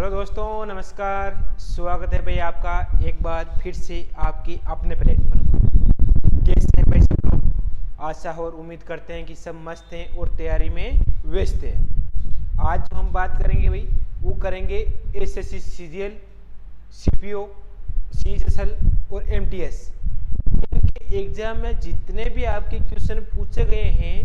Hello दोस्तों, नमस्कार। स्वागत है भाई आपका एक बार फिर से आपके अपने प्लेटफॉर्म पर। कैसे हैं भाई सब लोग? आशा और उम्मीद करते हैं कि सब मस्त हैं और तैयारी में व्यस्त हैं। आज जो हम बात करेंगे भाई वो करेंगे एसएससी सीजीएल, सीपीओ, सीएचएसएल और एमटीएस। इनके एग्जाम में जितने भी आपके क्वेश्चन पूछे गए हैं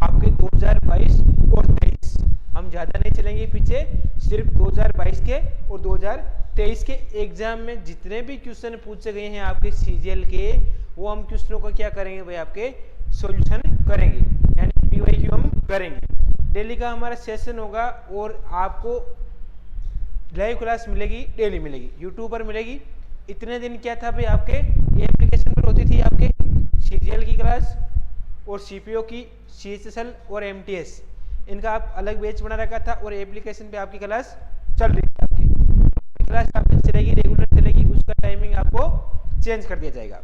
आपके 2022 और 23, हम ज़्यादा नहीं चलेंगे पीछे, सिर्फ 2022 के और 2023 के एग्जाम में जितने भी क्वेश्चन पूछे गए हैं आपके सीजीएल के, वो हम क्वेश्चनों का क्या करेंगे भाई, आपके सॉल्यूशन करेंगे, यानी पीवाईक्यू हम करेंगे। डेली का हमारा सेशन होगा और आपको लाइव क्लास मिलेगी, डेली मिलेगी, यूट्यूब पर मिलेगी। इतने दिन क्या था भाई, आपके एप्लीकेशन पर होती थी आपके सीजीएल की क्लास और सीपीओ की, सीएचएसएल और एमटीएस, इनका आप अलग बैच बना रखा था और एप्लीकेशन पे आपकी क्लास चल रही थी। आपकी क्लास आपकी चलेगी, रेगुलर चलेगी, उसका टाइमिंग आपको चेंज कर दिया जाएगा।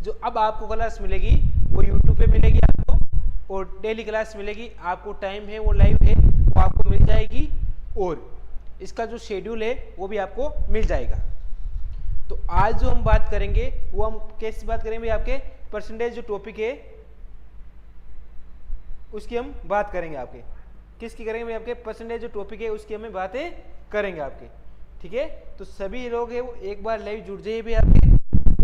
जो अब आपको क्लास मिलेगी वो यूट्यूब पे मिलेगी आपको, और डेली क्लास मिलेगी आपको, टाइम है वो लाइव है वो आपको मिल जाएगी, और इसका जो शेड्यूल है वो भी आपको मिल जाएगा। तो आज जो हम बात करेंगे वो हम कैसे बात करेंगे, आपके परसेंटेज जो टॉपिक है उसकी हम बात करेंगे। आपके किसकी करेंगे, आपके परसेंटेज जो टॉपिक है उसकी हमें बातें करेंगे आपके, ठीक है। तो सभी लोग हैं वो एक बार लाइव जुड़ जाइए भी आपके,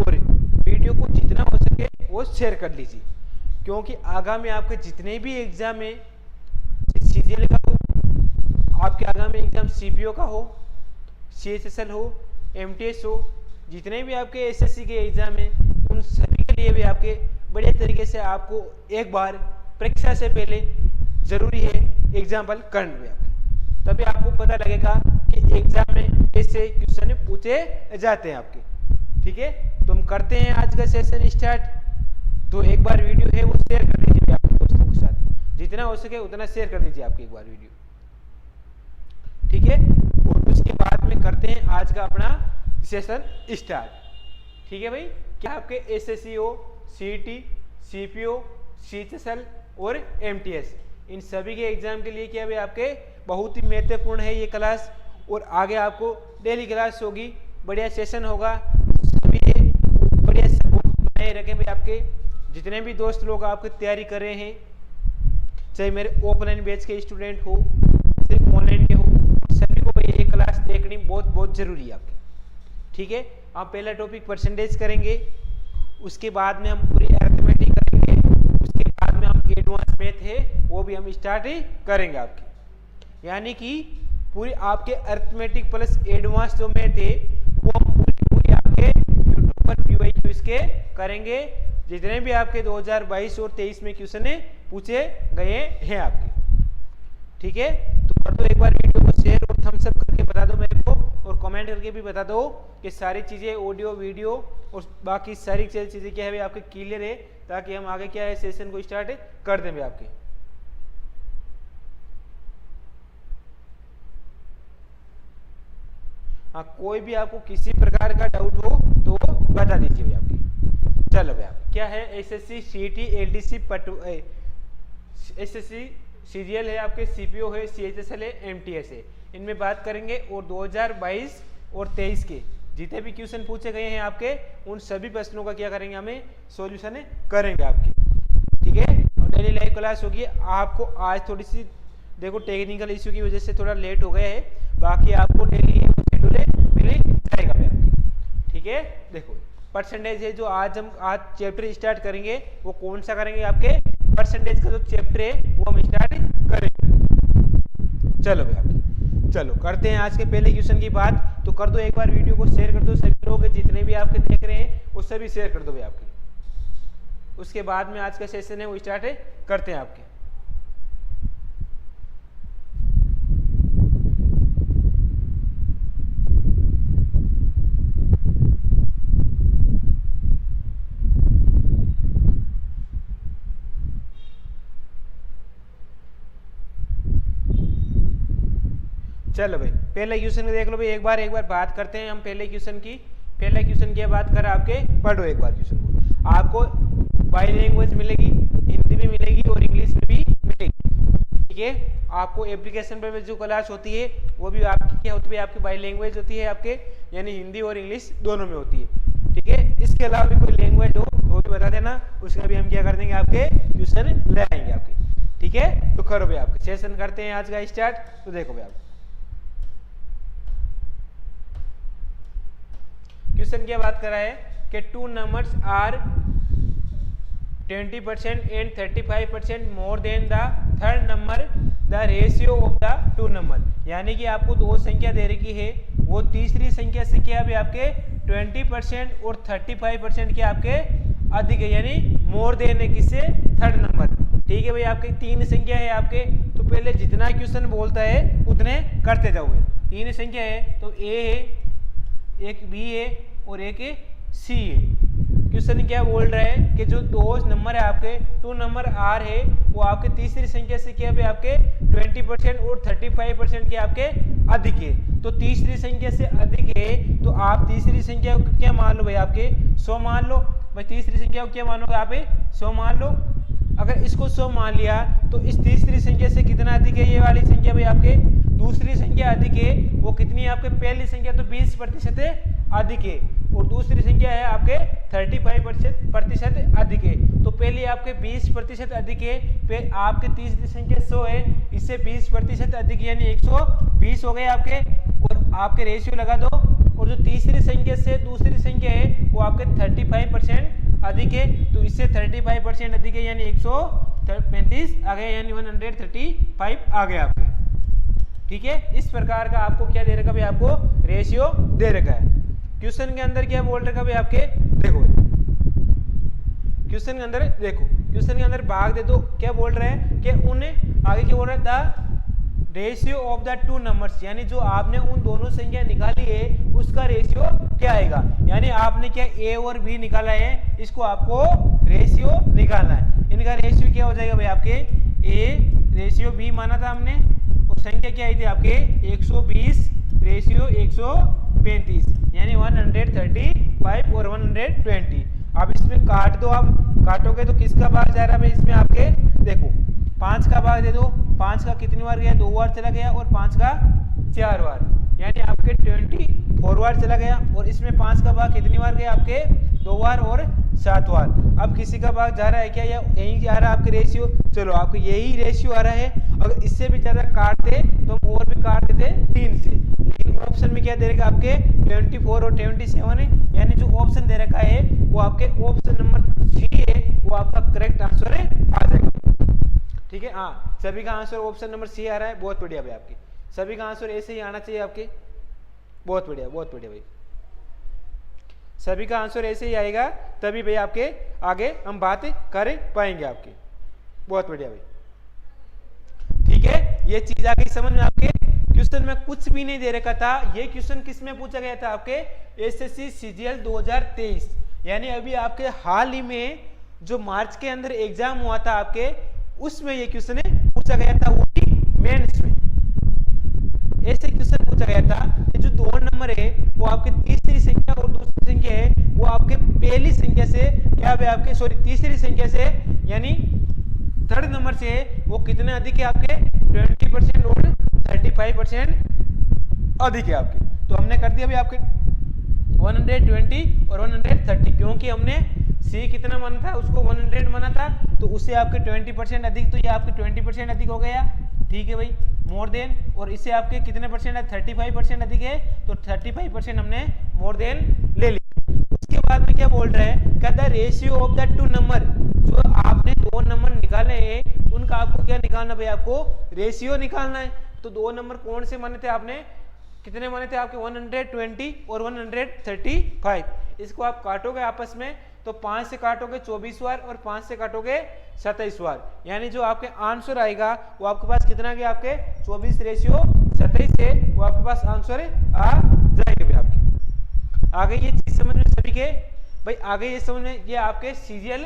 और वीडियो को जितना हो सके वो शेयर कर लीजिए, क्योंकि आगामी आपके जितने भी एग्जाम है, सीजीएल का हो, आपके आगामी एग्जाम सीपीओ का हो, सीएचएसएल हो, एमटीएस हो, जितने भी आपके एसएससी के एग्जाम है, उन सभी के लिए भी आपके बढ़िया तरीके से आपको एक बार परीक्षा से पहले जरूरी है एग्जाम्पल करंट में आपके, तभी आपको पता लगेगा कि एग्जाम में कैसे क्वेश्चन पूछे जाते हैं आपके, ठीक है। तो हम करते हैं आज का सेशन स्टार्ट। तो एक बार वीडियो है वो शेयर कर दीजिए आपके दोस्तों के साथ, जितना हो सके उतना शेयर कर दीजिए आपकी एक बार वीडियो, ठीक है। और उसके बाद में करते हैं आज का अपना सेशन स्टार्ट, ठीक है भाई। क्या आपके एसएससी हो, सीईटी, सीपीओ, सीएचएसएल और एमटीएस, इन सभी के एग्जाम के लिए क्या भाई आपके बहुत ही महत्वपूर्ण है ये क्लास, और आगे आपको डेली क्लास होगी, बढ़िया सेशन होगा। सभी बढ़िया सपोर्ट बनाए रखें भाई आपके, जितने भी दोस्त लोग आपकी तैयारी कर रहे हैं, चाहे मेरे ऑफलाइन बैच के स्टूडेंट हो, सिर्फ ऑनलाइन के हो, सभी को भाई ये क्लास देखनी बहुत बहुत जरूरी है आपकी, ठीक है। आप पहला टॉपिक परसेंटेज करेंगे, उसके बाद में हम पूरी अरिथमेटिक करेंगे, उसके बाद में हम एडवांस मैथ है वो भी हम स्टार्ट करेंगे आपके, यानी कि पूरी आपके अरिथमेटिक प्लस एडवांस जो मैथ है वो हम पूरी आपके यूट्यूब पर पीवाईक्यू इसके करेंगे, जितने भी आपके 2022 और 23 में क्वेश्चन पूछे गए हैं आपके, ठीक है। तो कर दो एक बार वीडियो को शेयर और थम्स अप करके बता दो मेरे को, और कमेंट करके भी बता दो कि सारी चीज़ें ऑडियो वीडियो और बाकी सारी चीज़ें क्या है भाई आपके क्लियर है, ताकि हम आगे क्या है सेशन को स्टार्ट कर दें भाई आपके। हाँ, कोई भी आपको किसी प्रकार का डाउट हो तो बता दीजिए भाई आपके। चलो भाई आप क्या है, SSC, CET, LDC, SSC, CGL है आपके, सीपीओ है, सीएचएसएल है, एमटीएस है, इनमें बात करेंगे। और 2022 और 23 के जितने भी क्वेश्चन पूछे गए हैं आपके, उन सभी प्रश्नों का क्या करेंगे, हमें सॉल्यूशन करेंगे आपकी, ठीक है। और डेली लाइव क्लास होगी। आपको आज थोड़ी सी देखो टेक्निकल इश्यू की वजह से थोड़ा लेट हो गया है, बाकी आपको डेली शेड्यूल मिल जाएगा भाई आपके, ठीक है। देखो परसेंटेज है जो आज चैप्टर स्टार्ट करेंगे, वो कौन सा करेंगे, आपके परसेंटेज का जो चैप्टर है वो हम स्टार्ट करेंगे। चलो भाई आपके, चलो करते हैं आज के पहले क्वेश्चन की बात। तो कर दो एक बार वीडियो को शेयर कर दो, सभी लोग जितने भी आपके देख रहे हैं वो सभी शेयर कर दो भाई आपके। उसके बाद में आज का सेशन है वो स्टार्ट करते हैं आपके। चलो भाई पहले क्वेश्चन देख लो भाई, एक बार बात करते हैं हम पहले क्वेश्चन की। पहले क्वेश्चन की बात कर आपके, पढ़ो एक बार क्वेश्चन को। आपको बाई लैंग्वेज मिलेगी, हिंदी में मिलेगी और इंग्लिश में भी मिलेगी, ठीक ठीक है। आपको एप्लीकेशन पर जो क्लास होती है वो भी आपकी क्या होती है, आपकी बाई लैंग्वेज होती है आपके, यानी हिंदी और इंग्लिश दोनों में होती है, ठीक है। इसके अलावा भी कोई लैंग्वेज हो वो भी बता देना, उसका भी हम क्या कर देंगे, आपके ट्यूशन ले आएंगे आपके, ठीक है। तो करो भाई आपके सेशन करते हैं आज का स्टार्ट। तो देखो भाई आप क्वेश्चन क्या बात कर रहा है कि two numbers are 20% and 35% more than the third number, the ratio of the two number, यानी कि आपको दो संख्या दे रखी है, वो तीसरी संख्या से क्या है आपके 20% और 35% के आपके अधिक है, यानी मोर देन है किससे, थर्ड नंबर, ठीक है भाई। आपके तीन संख्या है आपके, तो पहले जितना क्वेश्चन बोलता है उतने करते जाओगे। तीन संख्या है तो ए है, एक बी है और एक सी है। क्वेश्चन क्या बोल रहा है कि जो दो नंबर है आपके, टू नंबर आर है, वो आपके तीसरी संख्या से क्या है आपके 20% और 35% के आपके अधिक है। तो तीसरी संख्या से अधिक है तो आप तीसरी संख्या को क्या मान लो भाई, आपके 100 मान लो भाई। तीसरी संख्या को क्या मानोगे आप 100 मान लो। अगर इसको 100 मान लिया तो इस तीसरी संख्या से कितना अधिक है, ये वाली संख्या भाई आपके दूसरी संख्या अधिक है, वो कितनी है आपके पहली संख्या तो 20% अधिक है, और दूसरी संख्या है आपके 35% अधिक है। तो पहले आपके 20% अधिक है, फिर आपके तीसरी संख्या 100 है, इससे 20% अधिक यानी 120 हो गए आपके, और आपके रेशियो लगा दो। और जो तीसरी संख्या से दूसरी संख्या है वो आपके 35% अधिक है, तो इससे 35% अधिक है यानी 135 आ गए, यानी 135 आ गए आपके, ठीक है। इस प्रकार का आपको क्या दे रखा भाई, आपको रेशियो दे रखा है। क्वेश्चन के अंदर क्या बोल रखा भाई आपके, देखो क्वेश्चन के अंदर देखो, क्वेश्चन के अंदर भाग दे दो, क्या बोल रहे हैं कि उन्हें आगे क्या बोल रहा है, the ratio of the two numbers, यानी जो आपने उन दोनों संख्या निकाली है उसका रेशियो क्या आएगा, यानी आपने क्या ए और बी निकाला है, इसको आपको रेशियो निकालना है। इनका रेशियो क्या हो जाएगा भाई, आपके ए रेशियो बी माना था हमने, और संख्या क्या आई थी आपके 120 रेशियो 135, यानी 135 और 120। अब इसमें काट दो, आप काटोगे तो किसका भाग जा रहा है इसमें आपके, देखो 5 का भाग दे दो, 5 का कितनी बार गया, 2 बार चला गया, और 5 का 4 बार, यानी आपके 24 बार चला गया। और इसमें 5 का भाग कितनी बार गया आपके 2 बार और 7 बार। अब किसी का भाग जा रहा है क्या, या यही जा रहा है आपके रेशियो, चलो आपको यही रेशियो आ रहा है। अगर इससे भी ज्यादा काट दे तो हम और भी काट देते 3 से, लेकिन ऑप्शन में क्या दे रखा आपके 24 और 27 है, यानी जो ऑप्शन दे रखा है वो आपके ऑप्शन नंबर सी है, वो आपका करेक्ट आंसर है, आ जाएगा, ठीक है। हाँ, सभी का आंसर ऑप्शन नंबर सी आ रहा है, बहुत बढ़िया भाई। आपके सभी का आंसर ऐसे ही आना चाहिए आपके, बहुत बढ़िया बहुत बढ़िया भाई। सभी का आंसर ऐसे ही आएगा तभी भाई आपके आगे हम बात कर पाएंगे आपके, बहुत बढ़िया भाई, ठीक है। ये चीज आ गई समझ में आपके। क्वेश्चन में कुछ भी नहीं दे रखा था, ये क्वेश्चन किस में पूछा गया था आपके एसएससी सीजीएल 2023, यानी अभी आपके हाल ही में जो मार्च के अंदर एग्जाम हुआ था आपके, उसमें ये क्वेश्चन पूछा गया था, वो भी मेंस में ऐसे क्वेश्चन पूछा गया था कि जो 2 नंबर है वो आपके तीसरी संख्या और दूसरी संख्या है वो आपके पहली संख्या से क्या है आपके, सॉरी तीसरी संख्या से यानी थर्ड नंबर से वो कितने अधिक है आपके 20% और 35% अधिक है आपके। तो हमने कर दिया भाई आपके 120 और 130, क्योंकि हमने सी कितना माना था, उसको 100 माना था, तो उससे आपके 20% अधिक, तो ये आपके 20% अधिक हो गया, ठीक है भाई, मोर देन। और इससे आपके कितने परसेंट है, 35% अधिक है, तो 35% हमने मोर देन ले लिया। उसके बाद में क्या बोल रहे हैं, क्या the ratio of the two number, जो आपने 2 नंबर निकाले हैं उनका आपको क्या निकालना भाई, आपको रेशियो निकालना है। तो 2 नंबर कौन से माने थे आपने, कितने माने थे आपके 120 और 135। इसको आप काटोगे आपस में तो 5 से काटोगे 24 बार और 5 से काटोगे 27 बार, यानी जो आपके आंसर आएगा वो आपके पास कितना गया, आपके 24 रेशियो 27 से वो आपके पास आंसर आ जाएंगे भाई आपके। आगे ये चीज समझ में सभी के भाई, आगे ये समझ में, ये आपके सीजीएल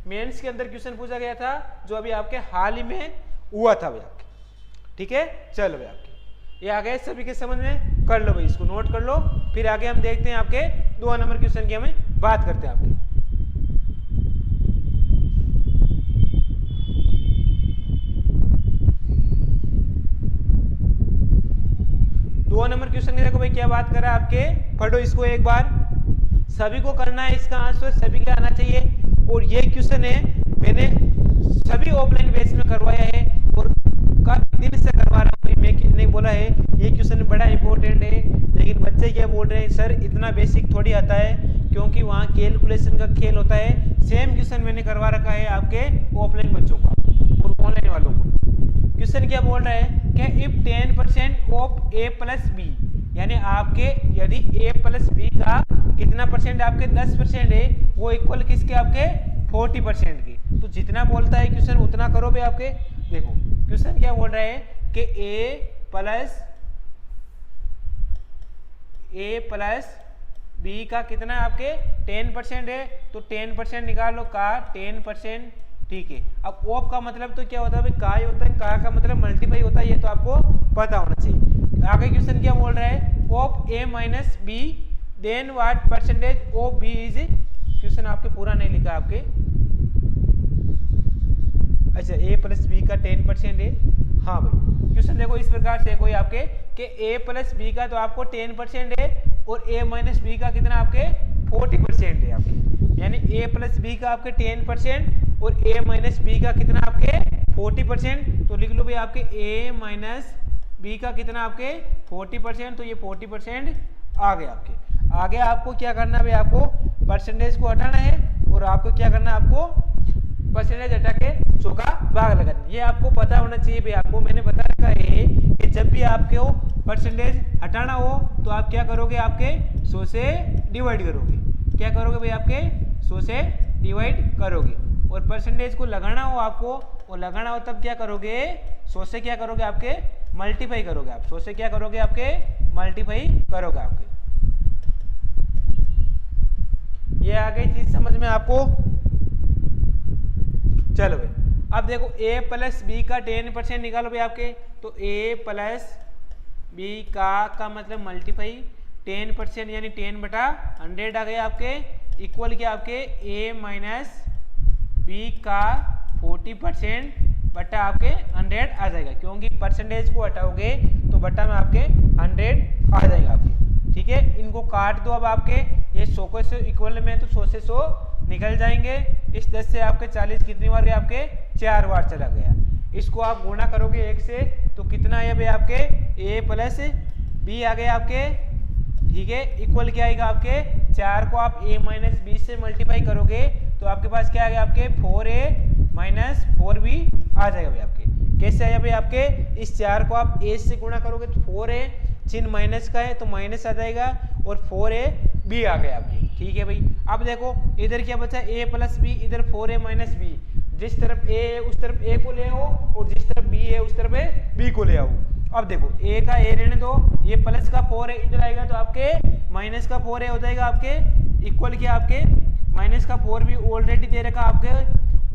मेंस के अंदर क्वेश्चन पूछा गया था जो अभी आपके हाल ही में हुआ था भाई आपके, ठीक है। चलो भाई आपके ये आ गए सभी के समझ में, कर लो भाई, इसको नोट कर लो, फिर आगे हम देखते हैं आपके 2 नंबर क्वेश्चन की हमें बात करते हैं आपके। 2 नंबर क्वेश्चन में देखो भाई क्या बात कर रहा है आपके, पढ़ो इसको एक बार, सभी को करना है, इसका आंसर सभी का आना चाहिए। और ये क्वेश्चन है मैंने सभी ऑफलाइन बेस में करवाया है और काफी दिन से करवा रहा हूँ, मैं नहीं बोला है ये क्वेश्चन बड़ा इंपॉर्टेंट है, लेकिन बच्चे क्या बोल रहे हैं सर इतना बेसिक थोड़ी आता है, क्योंकि वहाँ कैलकुलेशन का खेल होता है। सेम क्वेश्चन मैंने करवा रखा है आपके ऑफलाइन बच्चों का और ऑनलाइन वालों को। क्वेश्चन क्या बोल रहा है कि if 10% of a plus B, यानी आपके यदि a प्लस बी का कितना परसेंट आपके 10% है, वो इक्वल किसके आपके 40% की। तो जितना बोलता है क्वेश्चन उतना करो भाई आपके। देखो क्वेश्चन क्या बोल रहा है कि a प्लस बी का कितना आपके 10% है, तो 10% निकालो का 10%, ठीक है। अब ऑफ का मतलब तो क्या होता है भाई, का ही होता है, का मतलब मल्टीप्लाई होता है, ये तो आपको पता होना चाहिए। आगे क्वेश्चन क्या बोल रहा है, of a minus B then what percentage of B is, question आपके पूरा नहीं लिखा आपके, अच्छा a प्लस बी का 10% है, हाँ भाई क्वेश्चन देखो इस प्रकार से कोई आपके कि a प्लस बी का तो आपको 10% है और a माइनस बी का कितना आपके 40% है आपके, यानी a प्लस बी का आपके 10% और a माइनस बी का कितना आपके 40%। तो लिख लो भाई आपके a माइनस बी का कितना आपके 40%, तो ये 40% आ गया आपके। आगे आपको क्या करना है भाई, आपको परसेंटेज को हटाना है और आपको क्या करना है, आपको परसेंटेज हटा के 100 का भाग लगाना। ये आपको पता होना चाहिए भाई, आपको मैंने बता रखा है कि जब भी आपको परसेंटेज हटाना हो तो आप क्या करोगे, आपके 100 से डिवाइड करोगे। क्या करोगे भाई, आपके 100 से डिवाइड करोगे। और परसेंटेज को लगाना हो आपको, और लगाना हो तब क्या करोगे, 100 से क्या करोगे, आपके मल्टीप्लाई करोगे। आप 100 से क्या करोगे, आपके मल्टीप्लाई करोगे आपके। ये आ गई चीज समझ में आपको। चलो भाई अब देखो a प्लस बी का 10% निकालो भाई आपके, तो a प्लस बी का मतलब मल्टीप्लाई 10% यानी 10/100 आ गया आपके, इक्वल क्या आपके a माइनस बी का 40% बट्टा आपके 100 आ जाएगा, क्योंकि परसेंटेज को हटाओगे तो बट्टा में आपके 100 आ जाएगा आपके। ठीक है, इनको काट दो अब आपके, ये 100 को से इक्वल में तो 100 से 100 निकल जाएंगे। इस 10 से आपके 40 कितनी बार गए, आपके 4 बार चला गया। इसको आप गुणा करोगे 1 से तो कितना है भाई आपके a प्लस बी आ गए आपके, ठीक है, इक्वल क्या आएगा आपके 4 को आप a माइनस बी से मल्टीप्लाई करोगे तो आपके पास क्या आ गया, आपके 4a माइनस 4b आ जाएगा भाई आपके। कैसे आया भाई आपके, इस 4 को आप a से गुणा करोगे तो 4a, चिन्ह माइनस का है तो माइनस आ जाएगा और 4ab आ गया आपके। ठीक है भाई, अब देखो इधर क्या बचा a प्लस बी, इधर 4a माइनस बी, जिस तरफ a है उस तरफ a को ले आओ और जिस तरफ b है उस तरफ b को ले आओ। अब देखो a का a रहने दो, ये प्लस का 4 है, इधर आएगा तो आपके माइनस का 4 है हो जाएगा आपके, इक्वल क्या आपके माइनस का 4 भी ऑलरेडी दे रखा आपके,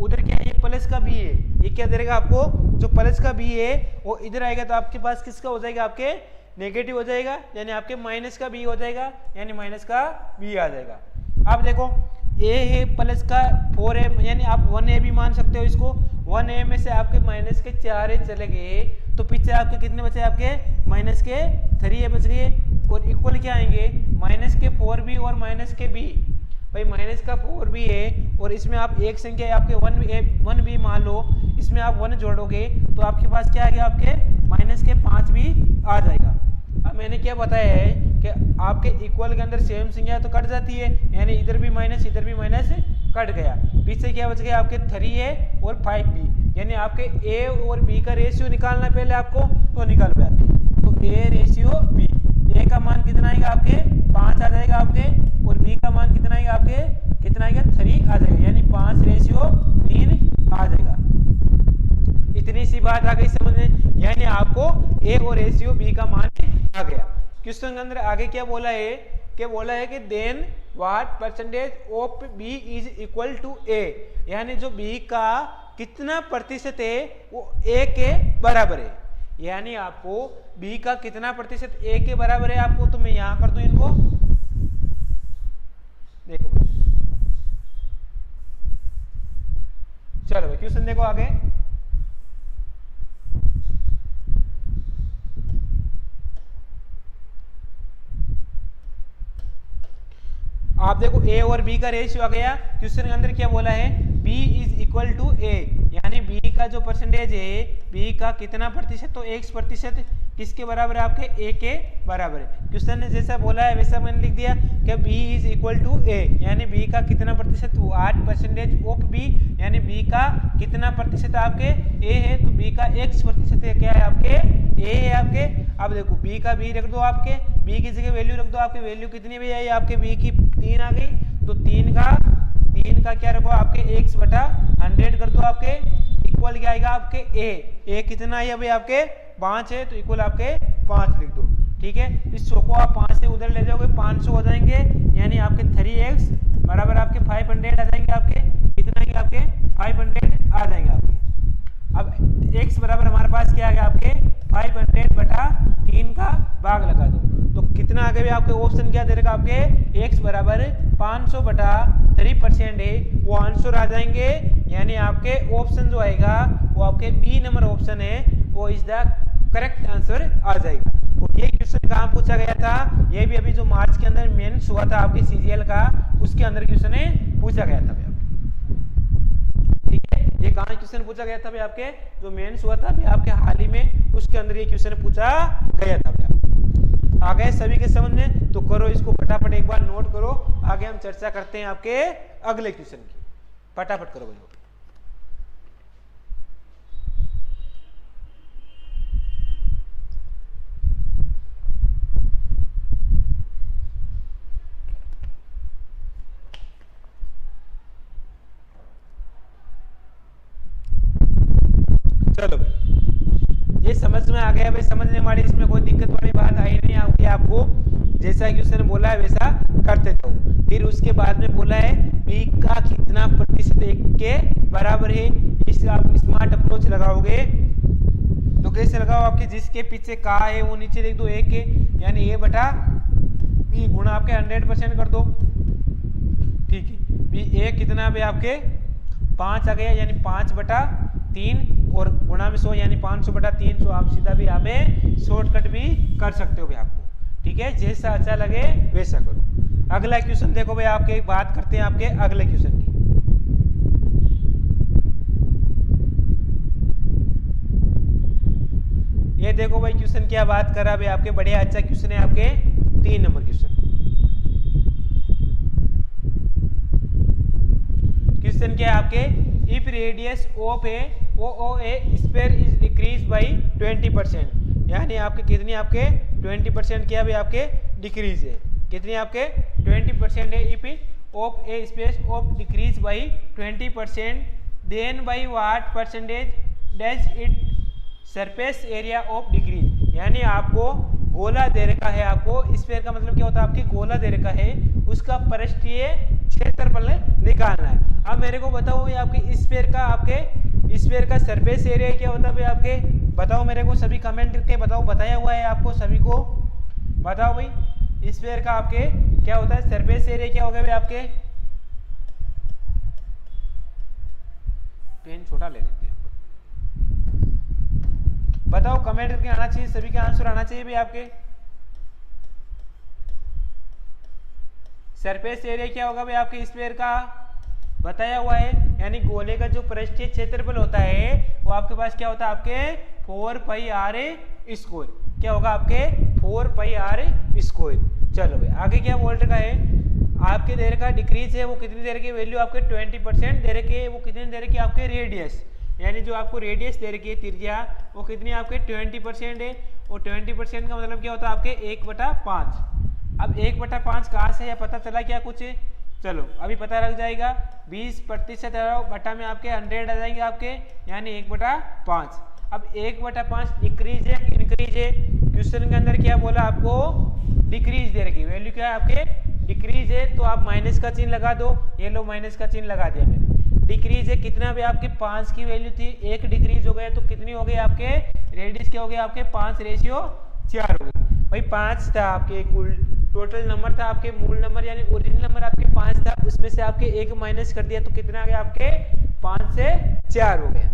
उधर क्या है ये प्लस का b है, ये क्या दे रखा आपको, जो प्लस का b है वो इधर आएगा तो आपके पास किसका हो जाएगा, आपके नेगेटिव हो जाएगा, यानी आपके माइनस का b हो जाएगा, यानी माइनस का b आ जाएगा। अब देखो a है प्लस का 4 है, यानी आप 1a भी मान सकते हो इसको, 1a में से आपके माइनस के 4 चले गए तो पीछे आपके कितने बचे, आपके माइनस के 3 बच गए, और इक्वल क्या आएंगे माइनस के 4b और माइनस के b। भाई माइनस का 4b है और इसमें आप एक संख्या आपके 1b मान लो, इसमें आप 1 जोड़ोगे तो आपके पास क्या आ गया, आपके माइनस के 5b आ जाएगा। अब मैंने क्या बताया है कि आपके इक्वल के अंदर सेम संख्या तो कट जाती है, यानी इधर भी माइनस इधर भी माइनस कट गया, पीछे क्या बच गया आपके 3a और 5b, यानी आपके a और b का रेशियो निकालना पहले आपको, तो निकाल पे आपके, तो a रेशियो b, a का मान कितना आएगा आपके 5 आ जाएगा आपके, और b का मान कितना आएगा आपके, कितना आएगा 3 आ जाएगा, यानी 5 रेशियो 3 आ जाएगा। इतनी सी बात आ गई समझ में, यानी आपको a और रेशियो b का मान आ गया। क्वेश्चन के अंदर आगे क्या बोला है, कि then what percentage of b is equal to a, यानी जो b का कितना प्रतिशत है वो a के बराबर है, यानी आपको b का कितना प्रतिशत a के बराबर है आपको, तो मैं यहां कर दूं इनको, देखो चलो भाई क्वेश्चन देखो आगे, आप देखो ए और बी का रेशियो आ गया। क्वेश्चन के अंदर क्या बोला है, बी इज इक्वल टू ए, यानी बी का जो परसेंटेज है, बी का कितना प्रतिशत, तो 1% किसके बराबर है, आपके ए के बराबर है। क्वेश्चन ने जैसा बोला है वैसा मैंने लिख दिया कि बी इज इक्वल टू ए, यानी बी का कितना प्रतिशत, 8% ऑफ बी, यानी बी का कितना प्रतिशत आपके ए है, तो बी का x% क्या है, आपके ए है आपके। अब देखो बी का बी रख दो, आपके बी की जगह वैल्यू रख दो, आपके वैल्यू कितनी भी आई, आपके बी की 3 आ गई, तो 3 का क्या रखो, आपके x/100 कर दो, आपके इक्वल क्या आएगा, आपके ए कितना है भाई, आपके 5 है, तो इक्वल आपके 5 लिख दो। ठीक है, इस 100 को आप 5 से उधर ले जाओगे, 500 हो जाएंगे, यानी आपके 3x बराबर आपके 500 आ जाएंगे, आपके कितना है, आपके 500 आ जाएंगे आपके। अब x बराबर हमारे पास क्या आ गया, आपके 500/3 का भाग लगा दो, तो कितना आ गया आपके ऑप्शन क्या दे रखा, आपके x बराबर 500/3% है, वो आंसर आ जाएंगे, यानी आपके ऑप्शन जो आएगा वो आपके बी नंबर ऑप्शन है, वो इज द करेक्ट आंसर आ जाएगा। तो ये क्वेश्चन कहाँ पूछा गया था, ये भी अभी जो मार्च के अंदर मेंस हुआ था आपके सीजीएल का, उसके अंदर क्वेश्चन पूछा गया था। ठीक है, ये कहाँ क्वेश्चन पूछा गया था भाई, आपके जो मेंस हुआ था अभी आपके हाल ही में, उसके अंदर ये क्वेश्चन पूछा गया था भाई। आ गए सभी के समझ में, तो करो इसको फटाफट एक बार नोट करो, आगे हम चर्चा करते हैं आपके अगले क्वेश्चन की। फटाफट करो भाई। चलो भाई, ये समझ में आ गया भाई, समझने वाली इसमें कोई दिक्कत वाली बात आई नहीं आपकी, आपको जैसा क्वेश्चन बोला है वैसा करते जाओ। फिर उसके बाद में बोला है बी का कितना प्रतिशत 1 के बराबर है, इस आप स्मार्ट अप्रोच लगाओगे तो कैसे लगाओ, आपके जिसके पीछे का है वो नीचे लिख दो 1 के, यानी a बटा बी गुणा आपके 100% कर दो। ठीक है, बी ए कितना भी आपके 5 आ गया, यानी 5/3 और गुणा में 100, यानी 500/300। आप सीधा भी यहाँ पे शॉर्टकट भी कर सकते हो भाई आपको। ठीक है, जैसा अच्छा लगे वैसा करो। अगला क्वेश्चन देखो भाई, आपके बात करते हैं आपके अगले क्वेश्चन की। ये देखो भाई क्वेश्चन क्या बात कर रहा है भाई, आपके बढ़िया अच्छा क्वेश्चन है, आपके 3 नंबर क्वेश्चन। क्वेश्चन क्या है आपके, if radius of A OOA sphere is decrease by 20%, यानी आपके कितनी, आपके 20% क्या भाई आपके डिक्रीज है, कितनी आपके 20% है। If of A space of decrease by 20%, then by what percentage does it surface area of decrease, यानी आपको गोला दे रखा है, आपको स्फीयर का मतलब क्या होता है, आपकी गोला दे रखा है, उसका पृष्ठीय क्षेत्रफल निकालना है। अब मेरे को बताओ ये आपके स्फीयर का, आपके स्फीयर का सरफेस एरिया क्या होता है भाई, आपके बताओ मेरे को, सभी कमेंट करके बताओ, बताया हुआ है आपको सभी को, बताओ भाई स्फीयर का आपके क्या होता है, सरफेस एरिया क्या होगा भाई आपके, पेन छोटा ले लेते हैं, बताओ कमेंट करके आना चाहिए, सभी का आंसर आना चाहिए भाई आपके। सरफेस एरिया क्या होगा भाई आपके स्फीयर का, बताया हुआ है, यानी गोले का जो पृष्ठीय क्षेत्रफल होता है वो आपके पास क्या होता है, आपके 4πr², क्या होगा आपके 4πr²। चलो भाई आगे क्या बोल रखा है, आपके दे रखा डिक्रीज है, वो कितनी देर की वैल्यू आपके 20% दे रखी है, वो कितनी देर की आपके रेडियस, यानी जो आपको रेडियस दे रखी है त्रिज्या, वो कितनी आपके 20% है, और 20% का मतलब क्या होता है आपके 1/5। अब 1/5 कहाँ से है, पता चला क्या कुछ, चलो अभी पता लग जाएगा। 20% बटा में आपके 100 आ जाएंगे आपके, यानी 1/5। अब 1/5 डिक्रीज है इंक्रीज है, क्वेश्चन के अंदर क्या बोला आपको, डिक्रीज दे रखी, वैल्यू क्या है आपके डिक्रीज है, तो आप माइनस का चिन्ह लगा दो, ये लो माइनस का चिन्ह लगा दिया मैंने। डिक्रीज है कितना भी आपके 5 की वैल्यू थी, 1 डिक्रीज हो गए तो कितनी हो गई आपके रेडियस क्या हो गया आपके 5/4 हो गई भाई। 5 था आपके कुल टोटल नंबर था, आपके मूल नंबर यानी ओरिजिनल नंबर आपके 5 था, उसमें से आपके 1 माइनस कर दिया तो कितना आ गया आपके 5 से 4 हो गया।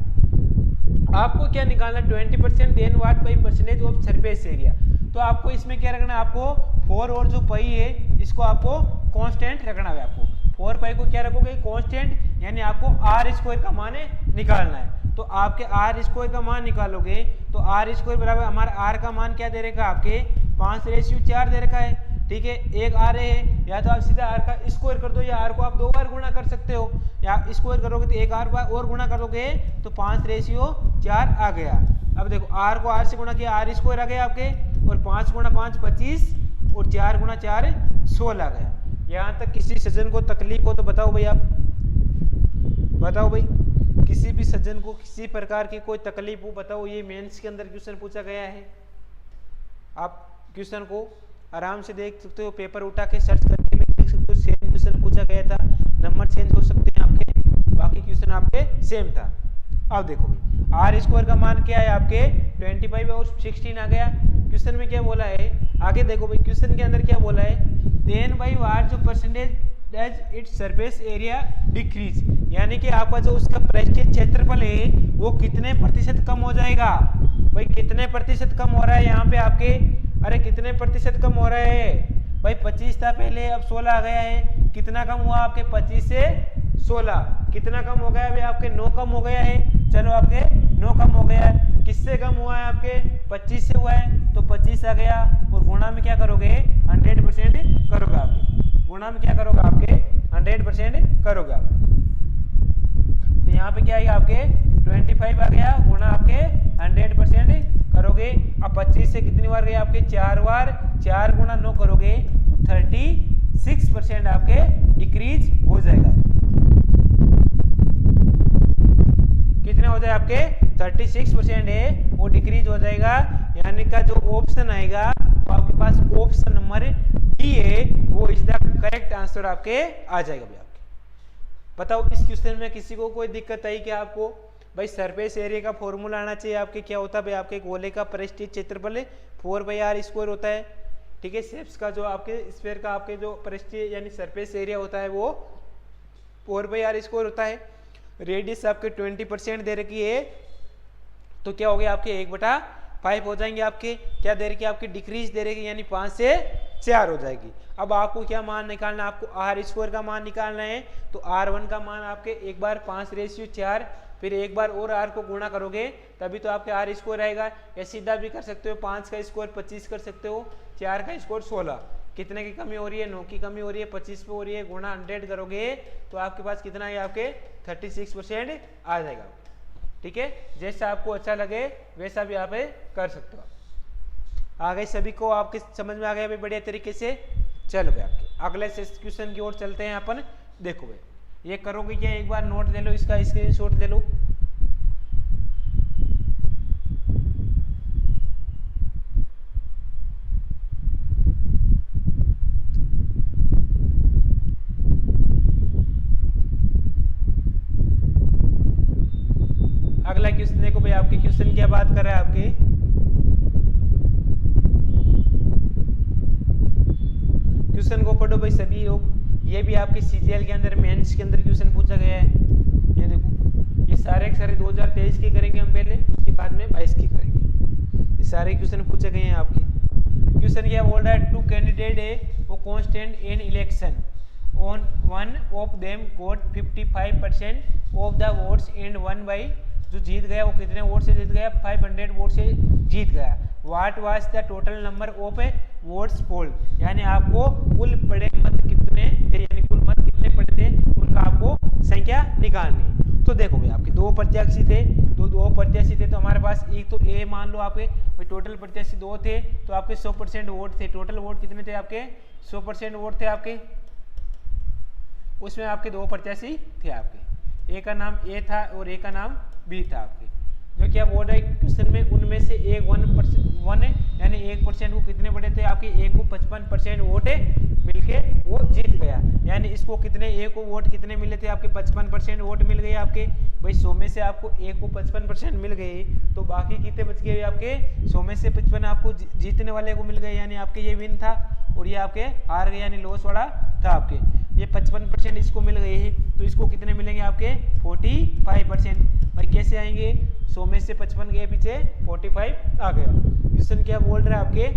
आपको क्या निकालना 20% then what by percentage of surface area, तो आपको इसमें क्या रखना, आपको 4 और जो पाई है इसको आपको कांस्टेंट रखना है। आपको 4 पाई को क्या रखोगे, कांस्टेंट, यानी आपको आर स्क्वायर का मान निकालना है। तो आपके आर स्क्वायर का मान निकालोगे तो आर स्क्वायर बराबर हमारा आर का मान क्या दे रखा आपके 5/4 दे रखा है। ठीक है, एक आर है, या तो आप सीधा आर का स्क्वायर कर दो या आर को आप 2 बार गुणा कर सकते हो, या स्क्वायर करोगे तो एक आर बार और गुणा करोगे तो 5/4 आ गया। अब देखो आर को आर से गुणा किया, आर स्क्वायर आ गया आपके, और 5 × 5 25 और 4 × 4 16 आ गया। यहाँ तक किसी सज्जन को तकलीफ हो तो बताओ भाई, आप बताओ भाई, किसी भी सज्जन को किसी प्रकार की कोई तकलीफ हो बताओ। ये मेंस के अंदर क्वेश्चन पूछा गया है, आप क्वेश्चन को आराम से देख सकते हो, पेपर उठा के सर्च करके भी देख सकते हो। सेम क्वेश्चन पूछा गया था, नंबर चेंज हो सकते हैं आपके, बाकी क्वेश्चन आपके सेम था। अब देखो भाई आर स्क्वायर का मान क्या है आपके 25 और 16 आ गया। क्वेश्चन में क्या बोला है, आगे देखो भाई क्वेश्चन के अंदर क्या बोला है, देन बाई वाट जो percentage does its surface area decrease, यानी कि आपका जो उसका पृष्ठीय क्षेत्रफल है वो कितने प्रतिशत कम हो जाएगा। भाई कितने प्रतिशत कम हो रहा है यहाँ पे आपके, अरे कितने प्रतिशत कम हो रहा है भाई, 25 था पहले, अब 16 आ गया है। कितना कम हुआ आपके 25 से 16, कितना कम हो गया भाई आपके 9 कम हो गया है। चलो आपके 9 कम हो गया है, किससे कम हुआ है आपके 25 से हुआ है, तो 25 आ गया, और गुणा में क्या करोगे 100% करोगे आपके, गुणा में क्या करोगे आपके 100% करोगे आप। तो यहाँ पे क्या है आपके 25 आ गया, गुणा आपके 100% करोगे। अब 25 से कितनी बार गए आपके 4 बार, 4 × 9 करोगे तो 36% आपके डिक्रीज हो जाएगा। कितने हो जाए आपके 36% है वो डिक्रीज हो जाएगा, यानी का जो ऑप्शन आएगा तो आपके पास ऑप्शन नंबर डी है वो इज द करेक्ट आंसर आपके आ जाएगा। भाई आपके बताओ इस क्वेश्चन में किसी को कोई दिक्कत आई क्या आपको, भाई सरफेस एरिया का फॉर्मूला आना चाहिए आपके, क्या होता है भाई आपके गोले का पृष्ठीय क्षेत्रफल 4/r² होता है। ठीक है, शेप्स का जो आपके स्फीयर का आपके जो पृष्ठीय यानी सरफेस एरिया होता है वो 4/r² होता है। रेडियस आपके 20% दे रखी है, तो क्या हो गया आपके 1/5 हो जाएंगे आपके, क्या दे रखी है आपकी डिक्रीज दे रखी यानी 5 से 4 हो जाएगी। अब आपको क्या मान निकालना, आपको r² का मान निकालना है, तो r1 का मान आपके एक बार 5/4, फिर एक बार और r को गुणा करोगे तभी तो आपके r² आएगा, या सीधा भी कर सकते हो, 5 का स्क्वायर 25 कर सकते हो, 4 का स्क्वायर 16, कितने की कमी हो रही है 9 की कमी हो रही है, 25 पे हो रही है, गुणा 100 करोगे तो आपके पास कितना है आपके 36% आ जाएगा। ठीक है, जैसा आपको अच्छा लगे वैसा भी आप कर सकते हो। आ गए सभी को, आपके समझ में आ गया भाई बढ़िया तरीके से। चलो भाई आपके अगले क्वेश्चन की ओर चलते हैं अपन। देखो भाई ये करोगे क्या, एक बार नोट ले लो, इसका स्क्रीनशॉट ले लो। अगला क्वेश्चन देखो भाई, आपके क्वेश्चन क्या बात कर रहा है आपके, क्वेश्चन को पढ़ो भाई सभी लोग। ये भी आपके सीजीएल के अंदर मेंस के अंदर क्वेश्चन पूछा गया है। ये देखो, ये सारे के सारे 2023 के करेंगे हम पहले, उसके बाद में 22 के करेंगे। ये सारे क्वेश्चन पूछे गए हैं आपके। क्वेश्चन क्या बोल रहा है, 2 कैंडिडेट है वो constant in election, on one of them got 55% of the votes and one by, जो जीत गया वो कितने वोट से जीत गया 500 वोट से जीत गया। What was the total number of votes polled, यानी आपको कुल पड़े मत कितने थे, यानी कुल मत कितने पड़े थे उनका आपको संख्या निकालनी है। तो देखो भाई आपके 2 प्रत्याशी थे, तो 2 प्रत्याशी थे, तो हमारे पास एक तो ए मान लो आपके, भाई टोटल प्रत्याशी 2 थे तो आपके 100% वोट थे। टोटल वोट कितने थे आपके 100% वोट थे आपके, उसमें आपके 2 प्रत्याशी थे आपके, ए का नाम ए था और ए का नाम बी था आपके। जो क्या बोल रहा है क्वेश्चन में, उनमें से एक 1% यानी 1% को कितने बड़े थे आपके, ए को 55% वोट मिलके वो जीत गया, यानी इसको कितने ए को वोट कितने मिले थे आपके 55% वोट मिल गए आपके। भाई 100 में से आपको ए को 55% मिल गए, तो बाकी कितने बच गए आपके 100 में से 55 आपको जीतने वाले को मिल गए, यानी आपके ये विन था और ये आपके हार गए, यानी लॉस वाला था आपके। ये 55% इसको मिल गए हैं, तो इसको कितने मिलेंगे आपके 45%। भाई कैसे आएंगे, 100 में से 55 गए पीछे 45 आ गया। क्वेश्चन क्या बोल रहा है आपके,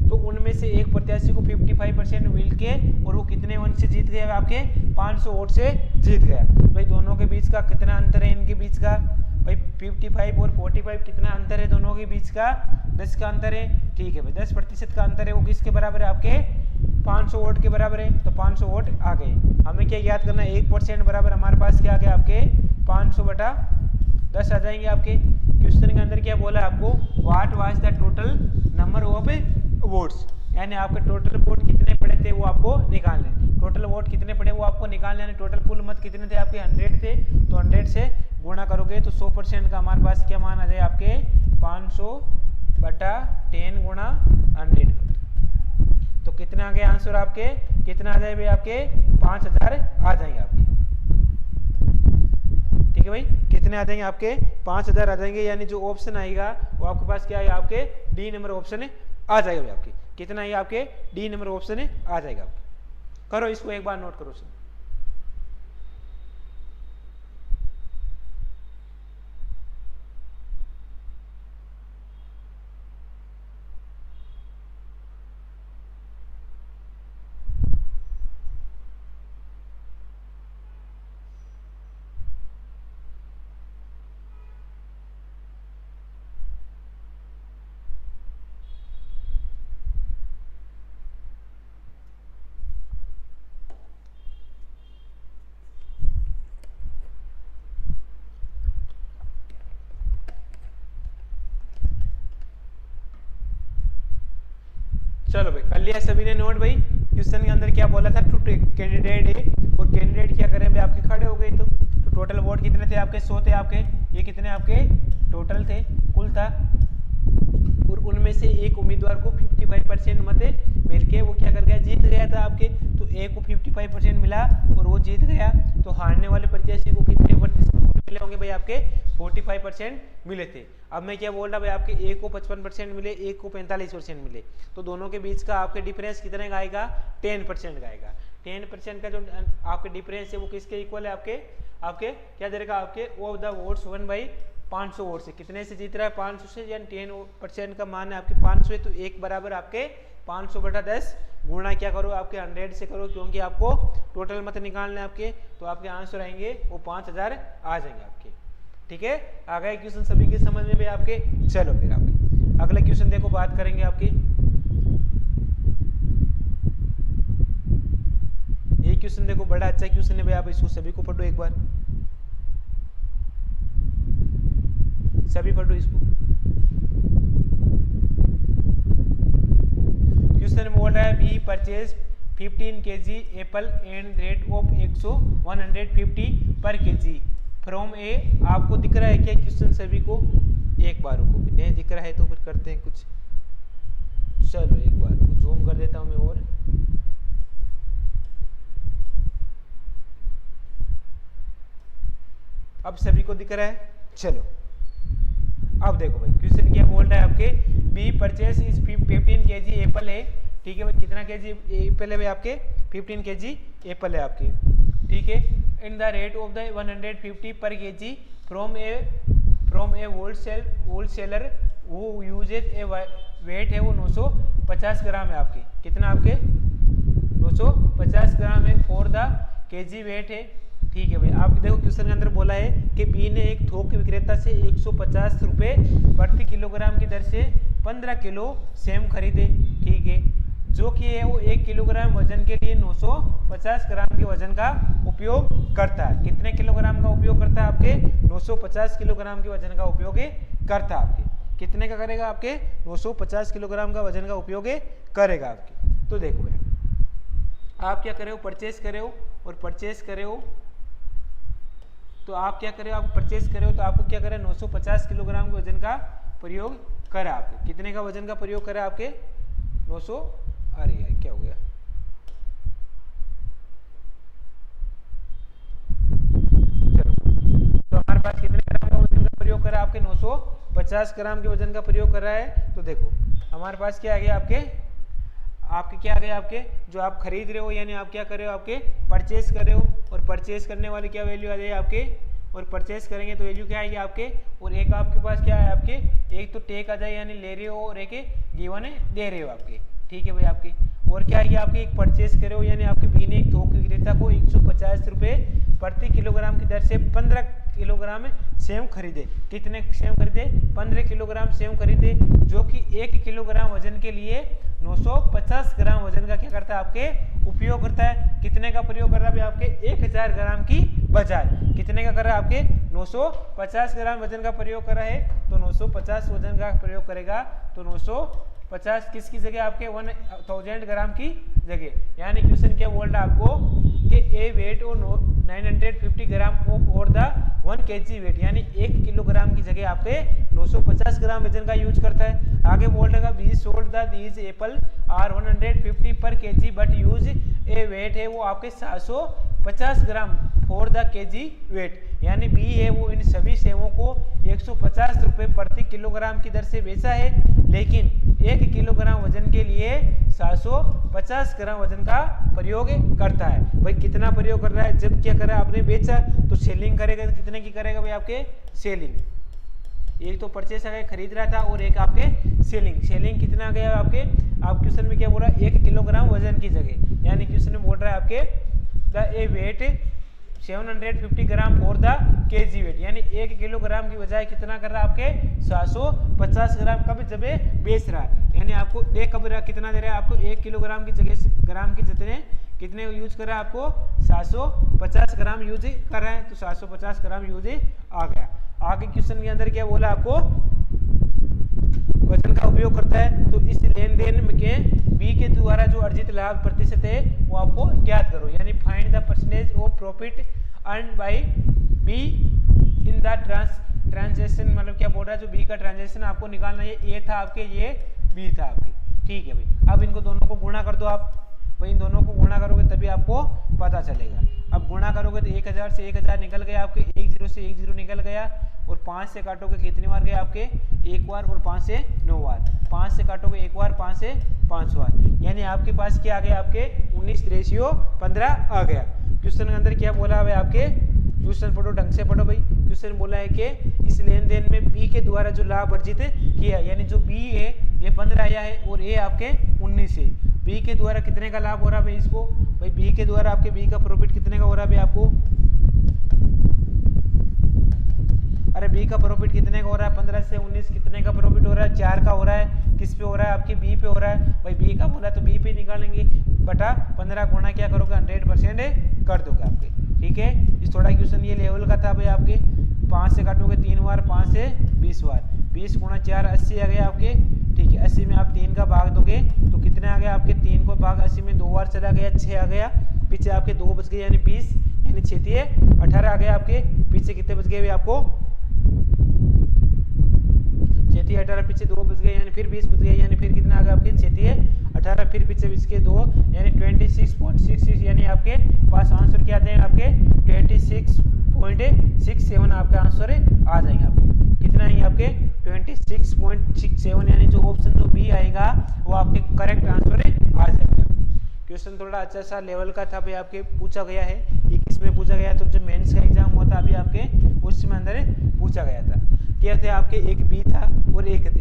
तो उनमें से एक प्रत्याशी को 55% मिल के और वो कितने वोट से जीत गया आपके 500 वोट से जीत गया। तो भाई दोनों के बीच का कितना अंतर है, इनके बीच का भाई 55 और 45 कितना अंतर है दोनों के बीच का, 10 का अंतर है। ठीक है भाई 10% का अंतर है, वो किसके बराबर है आपके 500 वोट के बराबर है। तो 500 वोट आ गए। हमें क्या याद करना है, 1% बराबर हमारे पास क्या आ गया आपके 500/10 आ जाएंगे आपके। क्वेश्चन के अंदर क्या बोला आपको, what was the total number of votes, यानी आपके टोटल वोट कितने पड़े थे वो आपको निकालने। टोटल वोट कितने पड़े वो आपको निकालने, यानी टोटल कुल मत कितने थे आपके 100 थे। तो 100 से गुणा करोगे तो 100% का हमारे पास क्या मान आ जाए आपके 500/10 गुणा 100। तो कितना आ गया आंसर आपके, कितना आ जाए भाई आपके 5000 आ जाएंगे आपके। ठीक है भाई, कितने आ जाएंगे आपके 5000 आ जाएंगे, यानी जो ऑप्शन आएगा वो आपके पास क्या है आपके डी नंबर ऑप्शन आ जाएगा भाई आपके। कितना है आपके डी नंबर ऑप्शन आ जाएगा आपके। करो इसको एक बार नोट करो सर। चलो भाई कर लिया सभी ने नोट। भाई क्वेश्चन के अंदर क्या बोला था, टू कैंडिडेट है और कैंडिडेट क्या करें भाई आपके खड़े हो गए। तो टोटल वोट कितने थे आपके 100 थे आपके, ये कितने आपके टोटल थे कुल था। और उनमें से एक उम्मीदवार को 55% मत मिलके वो क्या कर गया जीत गया था आपके। तो एक को 55% मिला और वो जीत गया। तो हारने वाले प्रत्याशी को कितने प्रतिशत मिले होंगे भाई आपके 45% मिले थे। अब मैं क्या बोल रहा भाई आपके एक को 55% मिले, एक को 45% मिले। तो दोनों के बीच का आपके डिफरेंस कितने का आएगा 10% का आएगा। 10% का जो आपके डिफरेंस है वो किसके इक्वल है आपके क्या दे रखा आपके of the votes one by 500 vote से। कितने से जीत रहा है 500 से, यानी 10% का मान है आपके 500 है। तो एक बराबर आपके 500/10 गुणा क्या करो आपके 100 से करो, क्योंकि आपको टोटल मत निकालने आपके। तो आपके आंसर आएंगे वो 5000 आ जाएंगे आपके। ठीक है, आ गए क्वेश्चन सभी के समझ में भी आपके। चलो फिर आपके अगला क्वेश्चन देखो बात करेंगे आपकी। ये क्वेश्चन देखो बड़ा अच्छा क्वेश्चन है भाई, आप इसको सभी को पढ़ो एक बार, सभी पढ़ो इसको। क्वेश्चन बोल रहा है we purchase 15 kg apple and rate of 150 per KG from ए। आपको दिख रहा है क्या क्वेश्चन सभी को? एक बार को नहीं दिख रहा है तो फिर करते हैं कुछ। चलो एक बार को जूम कर देता हूं मैं और अब सभी को दिख रहा है। चलो अब देखो भाई क्वेश्चन क्या बोल रहा है आपके, we purchase is 15 kg apple है। ठीक है भाई, कितना केजी एप्पल है भाई आपके 15 kg एप्पल है आपके। ठीक है, in the rate of the 150 per KG from A wholesaler वो यूजेज ए वेट है वो 950 ग्राम है आपके। कितना आपके 950 ग्राम है फॉर द केजी वेट है। ठीक है भाई, आप देखो क्वेश्चन के अंदर बोला है कि बी ने एक थोक विक्रेता से 150 रुपये प्रति किलोग्राम की दर से 15 किलो सेम खरीदे। ठीक है, जो कि है वो 1 किलोग्राम वजन के लिए 950 ग्राम के वजन का उपयोग करता है। कितने किलोग्राम का उपयोग करता है आपके 950 किलोग्राम के वजन का उपयोग करता है आपके। कितने का करेगा आपके 950 किलोग्राम का वजन का उपयोग करेगा आपके। तो देखो भाई आप क्या करे हो, परचेस करे हो और परचेस करे हो तो आप क्या करें, आप परचेस करें तो आपको क्या करें 950 किलोग्राम के वजन का प्रयोग करा आपके। कितने का वजन का प्रयोग करा आपके 900, अरे यार क्या हो गया, चलो तो हमारे पास कितने ग्राम का वजन का प्रयोग करा आपके 950 ग्राम के वजन का प्रयोग कर रहा है। तो देखो हमारे पास क्या आ गया आपके क्या आ गया आपके जो आप खरीद रहे हो, यानी आप क्या कर रहे हो आपके परचेस कर रहे हो। और परचेस करने वाली क्या वैल्यू आ जाए आपके, और परचेस करेंगे तो वैल्यू क्या आएगी आपके। और एक आपके पास क्या है आपके, एक तो टेक आ जाए यानी ले रहे हो और एक गिवन दे रहे हो आपके। ठीक है भाई आपके। और क्या है, आपके एक परचेस करे हो, यानी आपके बी ने एक थोक विक्रेता को 150 रुपये प्रति किलोग्राम की दर से 15 किलोग्राम सेव खरीदे। कितने सेव खरीदे? 15 किलोग्राम सेव खरीदे, जो कि 1 किलोग्राम वजन के लिए 950 ग्राम वजन का क्या करता है, आपके उपयोग करता है। कितने का प्रयोग कर रहा है आपके? 1000 ग्राम की बजाय कितने का कर रहा है, आपके 950 ग्राम वजन का प्रयोग कर रहा है। तो 950 वजन का प्रयोग करेगा तो 950 किसकी जगह, आपके 1000 ग्राम की जगह। यानी क्वेश्चन क्या बोल रहा है आपको कि ए वेट और 950 ग्राम ऑफ और द 1 kg वेट, यानी 1 किलोग्राम की जगह आपके 950 ग्राम वजन का यूज करता है। आगे बोल रहा है we sold the these apple are 150 per kg but use a weight है वो आपके 750 gram for the kg weight, यानी बी है वो इन सभी सेवों को 150 रुपये प्रति किलोग्राम की दर से बेचा है, लेकिन 1 किलोग्राम वजन के लिए 750 ग्राम वजन का प्रयोग करता है। भाई कितना प्रयोग कर रहा है? जब क्या कर रहा है, आपने बेचा तो सेलिंग करेगा, तो कितने की करेगा भाई आपके? सेलिंग। एक तो परचेस आ गया, खरीद रहा था, और एक आपके सेलिंग। सेलिंग कितना आ गया आपके? आप क्वेश्चन में क्या बोल रहा है? 1 किलोग्राम वजन की जगह, यानी क्वेश्चन में बोल रहा है आपके the a weight 750 gram for the kg weight, यानी 1 किलोग्राम की बजाय कितना कर रहा है आपके? 750 ग्राम। कब? जब बेच रहा है, यानी आपको कब कितना दे रहा है आपको? 1 किलोग्राम की जगह ग्राम की कितने यूज कर रहा है आपको? 750 ग्राम यूज कर रहा है, तो 750 ग्राम यूज आ गया। आगे क्वेश्चन के अंदर क्या बोला आपको? वजन का उपयोग करता है। तो इस लेन देन के बी के द्वारा जो अर्जित लाभ प्रतिशत है वो आपको ज्ञात करो, यानी find the percentage of profit earn by B in the transaction. मतलब क्या बोल रहा है, जो बी का ट्रांजेक्शन आपको निकालना है, ये था आपके, ये बी था आपके, ठीक है भाई। अब इनको दोनों को गुणा कर दो आप, भाई इन दोनों को गुणा करोगे तभी आपको पता चलेगा। अब गुणा करोगे तो 1000 से 1000 निकल गया आपके, 10 से 10 निकल गया, और 5 से काटोगे कितनी बार गए आपके? 1 बार, और 5 से 9 बार। 5 से काटोगे 1 बार, 5 से 5 बार, यानी आपके पास क्या आ गया आपके? 19:15 आ गया। क्वेश्चन के अंदर क्या बोला है आपके? क्वेश्चन पढ़ो, ढंग से पढ़ो भाई। क्वेश्चन बोला है कि इस लेन देन में बी के द्वारा जो लाभ अर्जित किया, यानी जो बी है ये 15 आया है और ए आपके 19 है। बी के द्वारा कितने का लाभ हो रहा है भाई इसको? भाई बी के द्वारा आपके बी का प्रॉफिट कितने का हो रहा है भाई आपको? अरे बी का प्रॉफिट कितने का हो रहा है? 15 से 19 कितने का प्रॉफिट हो रहा है? 4 का हो रहा है। किस पे हो रहा है? आपके बी पे हो रहा है। भाई बी का बोला तो बी पे निकालेंगे, बटा 15 गुणा क्या करोगे? 100% कर दोगे आपके, ठीक है। इस थोड़ा क्वेश्चन ये लेवल का था भाई आपके। 5 से काटोगे 3 बार, 5 से 20 बार, 20 गुणा 4 80 आ गया आपके, ठीक है। 80 में आप 3 का भाग दोगे तो कितने आ गया आपके? 3 को भाग 80 में 2 बार चला गया, 6 आ गया। पीछे आपके 2 बच गए, यानी 20, यानी 6 18 आ गया आपके। पीछे कितने बच गए आपको? 6 18, पीछे 2 बच गए, यानी फिर 20 बच गए, यानी फिर कितना आ गया आपके? 6 18, फिर पीछे बच के 2, यानी 26.66, यानी आपके पास आंसर क्या आते हैं आपके? 26.67 आपका आंसर आ जाएंगे आपके। कितना है आपके? 26.67, यानी जो ऑप्शन जो बी आएगा वो आपके करेक्ट आंसर आ जाएगा। क्वेश्चन थोड़ा अच्छा सा लेवल का था भाई आपके, पूछा गया है। ये किसमें पूछा गया? तो जो मेंस का एग्जाम हुआ था अभी आपके, उसमें अंदर पूछा गया था। क्या थे आपके? एक बी था और एक था।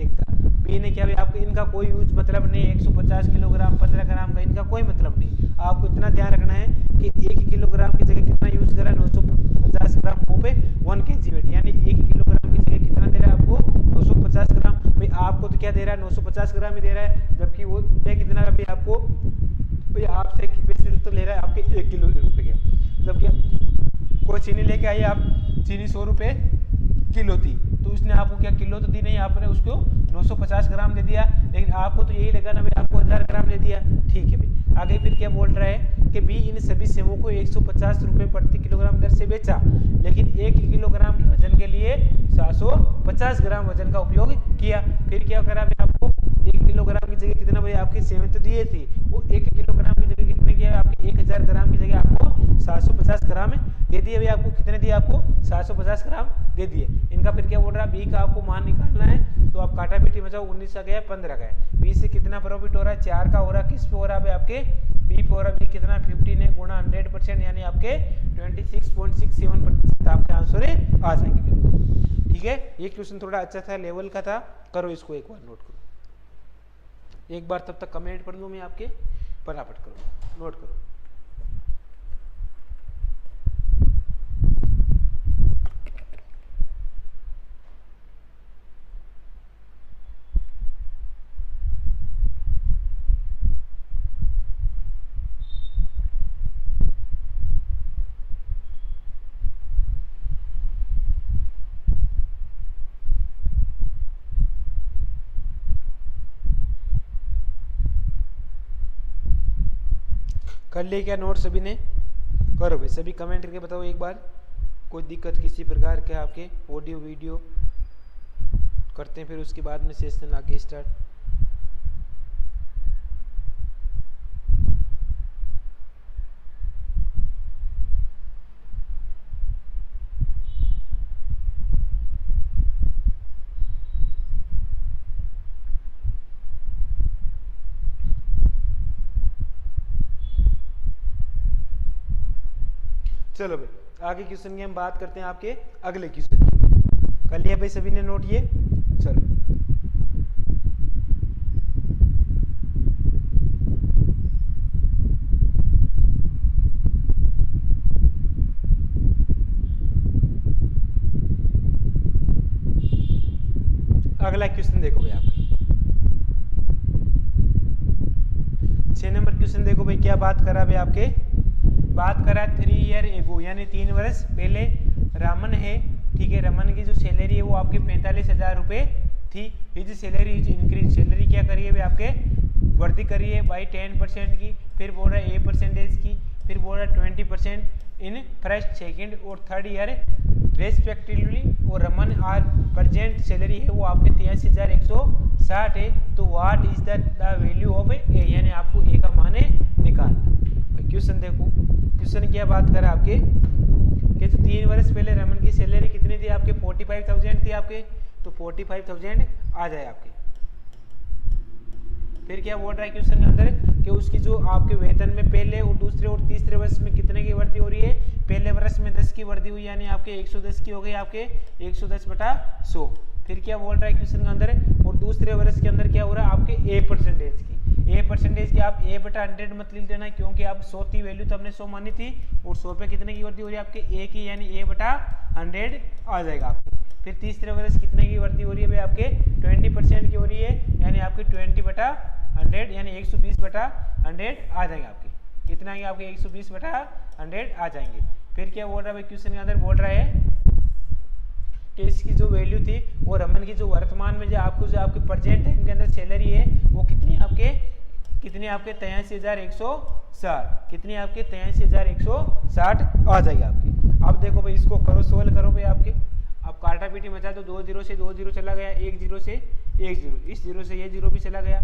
बी ने क्या भाई आपके? इनका कोई यूज मतलब नहीं, 150 किलोग्राम 15 ग्राम का इनका कोई मतलब नहीं। आपको इतना ध्यान रखना है कि 1 किलोग्राम की जगह कितना यूज करा? 950 ग्राम हो पे 1 kg वेट, यानी 1 किलोग्राम की जगह कितना दे रहा है आपको? 950 ग्राम। भाई आपको तो क्या दे रहा है? 950 ग्राम ही दे रहा है, जबकि वो कितना अभी आपको आपसे तो ले रहा है आपके 1 किलो रुपए के। जबकि कोई चीनी लेके आई, आप चीनी 100 रुपये किलो थी, तो उसने आपको क्या किलो तो दी नहीं, आपने उसको 950 ग्राम दे दिया, लेकिन आपको तो यही लगा ना भाई आपको 1000 ग्राम दे दिया, ठीक है भाई। आगे फिर क्या बोल रहा है कि बी इन सभी सेवों को 150 रुपये प्रति किलोग्राम दर से बेचा, लेकिन 1 किलोग्राम के वजन के लिए 750 ग्राम वजन का उपयोग किया। फिर क्या करा भाई आपको? 1 किलोग्राम की जगह कितना भाई आपकी सेवन तो दिए थी, वो 1 किलोग्राम की जगह कितने किया आपके? 1000 ग्राम की जगह आपको 750 ग्राम दे दिए भाई आपको। कितने दिए आपको? 750 ग्राम दे दिए। इनका फिर क्या बोल रहा है? बी का आपको मान निकालना है, तो आप काटा पीटी बचाओ, 19 आ गया, 15 गया। बी से कितना प्रॉफिट हो रहा है? 4 का हो रहा है। किस पे हो रहा है आपके? बी पे हो रहा है। बी कितना? 15 गुणा 100%, यानी आपके 26.67% आपके आंसर आ जाएंगे, ठीक है। ये क्वेश्चन थोड़ा अच्छा था, लेवल का था, करो इसको एक बार नोट करो। एक बार तब तक कमेंट पढ़ लूँ मैं आपके, फटाफट करो, नोट करो। कर लिए क्या नोट सभी ने? करो भाई, सभी कमेंट करके बताओ एक बार। कोई दिक्कत किसी प्रकार के आपके ऑडियो वीडियो करते हैं, फिर उसके बाद में सेशन आगे स्टार्ट। चलो भाई आगे क्वेश्चन की हम बात करते हैं, आपके अगले क्वेश्चन की। कर लिया भाई सभी ने नोट ये? चलो अगला क्वेश्चन देखो भाई आपका 6 नंबर क्वेश्चन देखो भाई। क्या बात करा भाई आपके? बात करा 3 ईयर एगो, यानी 3 वर्ष पहले रमन है, ठीक है, रमन की जो सैलरी है वो आपके 45,000 रुपये थी। His salary is increase, salary क्या करिए भाई आपके? वृद्धि करिए बाई 10% की, फिर बोल रहा है 8% की, फिर बोल रहा है 20% इन फर्स्ट, सेकेंड और थर्ड ईयर रेस्पेक्टिवली। और रमन आर प्रजेंट सैलरी है वो आपके 83,160 है। तो what is the value of A, यानी आपको ए का मान निकालना। क्वेश्चन देखो, क्वेश्चन क्या बात करें आपके कि जो 3 वर्ष पहले रमन की सैलरी कितनी थी आपके? 45,000 थी आपके, तो 45,000 आ जाए आपके। फिर क्या बोल रहा है क्वेश्चन के अंदर कि उसकी जो आपके वेतन में पहले और दूसरे और तीसरे वर्ष में कितने की वृद्धि हो रही है? पहले वर्ष में 10 की वृद्धि हुई, यानी आपके 110 की हो गई आपके 110/100। फिर क्या बोल रहा है क्वेश्चन के अंदर? और दूसरे वर्ष के अंदर क्या हो रहा है आपके? A% की, A% की आप A/100 मत लिख देना, क्योंकि आप 100 की वैल्यू तो हमने 100 मानी थी, और 100 पे कितने की वृद्धि हो रही है आपके? A की, यानी A/100 आ जाएगा आपके। फिर तीसरे वर्ष कितने की वृद्धि हो रही है भाई आपके? 20% की हो रही है, यानी आपके 20/100 यानी 120/100 आ जाएंगे आपके। कितना आएंगे आपके? 120/100 आ जाएंगे। फिर क्या बोल रहा है भाई क्वेश्चन के अंदर? बोल रहा है कि इसकी जो वैल्यू थी वो रमन की जो वर्तमान में जो आपके प्रेजेंट टाइम के अंदर सैलरी है वो कितनी आपके? 83,160। कितनी आपके? 83,160 आ जाएगी आपकी। अब देखो भाई इसको करो, सोल्व करो भाई आपके। अब काटा पीटी मचा दो, 2 0 से 2 0 चला गया, 1 0 से 1 0, इस 0 से ये 0 भी चला गया,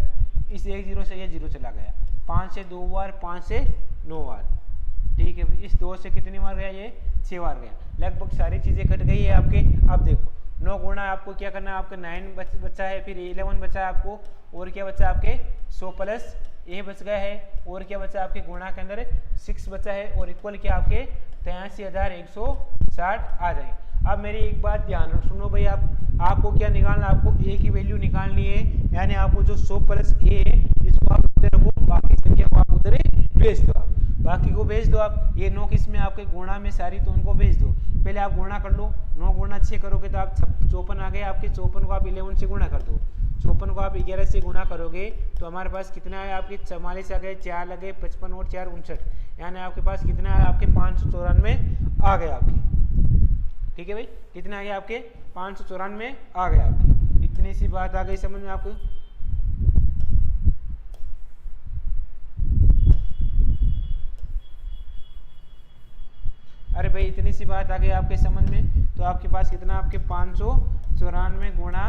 इस 1 0 से ये 0 चला गया, 5 से 2 बार, 5 से 9 बार, ठीक है। इस 2 से कितनी बार गया? ये 6 बार गया। लगभग सारी चीजें कट गई है आपके। अब देखो 9 गुणा आपको क्या करना है? आपका 9 बचा है, फिर 11 बचा है आपको, और क्या बचा आपके? 100 प्लस ए बच गया है, और क्या बचा आपके? गुणा के अंदर 6 बचा है, और इक्वल क्या आपके? 83,160 आ जाए। अब मेरी एक बात ध्यान सुनो भाई, आपको क्या निकालना? आपको ए की वैल्यू निकालनी है, यानी आपको जो 100 प्लस ए है इसको आप उधर रखो, बाकी संख्या को आप उधर भेज दो, आप बाकी को भेज दो। आप ये 9 किस में आपके गुणा में सारी, तो उनको भेज दो। पहले आप गुणा कर लो, 9 गुणा 6 करोगे तो आप 54 आ गए आपके। 54 को आप 11 से गुणा कर दो, 54 को आप 11 से गुणा करोगे तो हमारे पास कितना है आपके? 44 आ गए, 4 लगे, 55 और 4 59, यानी आपके पास कितना है आपके? 594 आ गए आपके, ठीक है भाई। कितना आ गया आपके? 594 आ गया आपके। इतनी सी बात आ गई समझ में आपको? अरे भाई इतनी सी बात आ गई आपके समझ में? तो आपके पास कितना? आपके 594 गुणा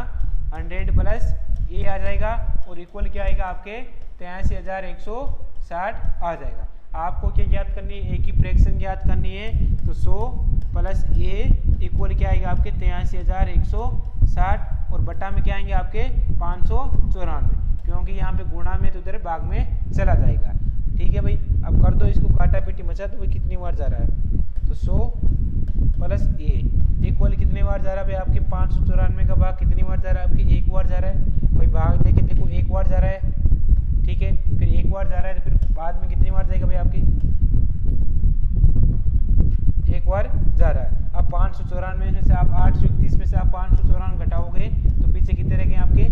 100 प्लस ए आ जाएगा, और इक्वल क्या आएगा आपके? 83,160 आ जाएगा। आपको क्या ज्ञात करनी है? ए की फ्रैक्शन ज्ञात करनी है, तो 100 प्लस ए इक्वल क्या आएगा आपके? 83,160, और बटा में क्या आएंगे आपके? 594, क्योंकि यहाँ पे गुणा में तो उधर भाग में चला जाएगा, ठीक है भाई। अब कर दो इसको, काटा पीटी मचा दो भाई। कितनी बार जा रहा है? तो 100 प्लस ए इक्वल कितने बार जा रहा है भाई आपके? 594 का भाग कितनी बार जा रहा है आपके? 1 बार जा रहा है भाई। भाग देखे देखो, 1 बार जा रहा है, ठीक है, फिर एक बार जा रहा है तो फिर बाद में कितनी बार जाएगा भाई आपके, एक बार जा रहा है। अब 594 में से आप 831 में से आप 594 घटाओगे तो पीछे कितने रह गए आपके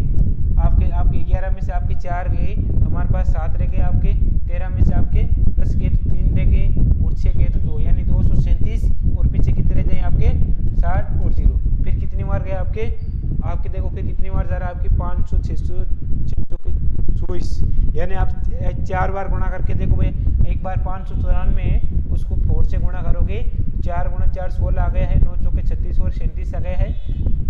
आपके आपके 11 में से आपके 4 गए, हमारे पास 7 रह गए आपके, 13 में से आपके 10 गए तो 3 रह गए और 6 गए तो 2, यानी 237 और पीछे कितने रह जाए आपके 60 और 0। फिर कितनी बार गए आपके आपके देखो फिर कितनी बार जा रहा है आपके 500 600 624, यानी आप 4 बार गुणा करके देखो भाई, एक बार 594 में उसको 4 से गुणा करोगे, 4 गुणा 4 16 आ गया है, 9 चौके 36 और 37 आ गया है,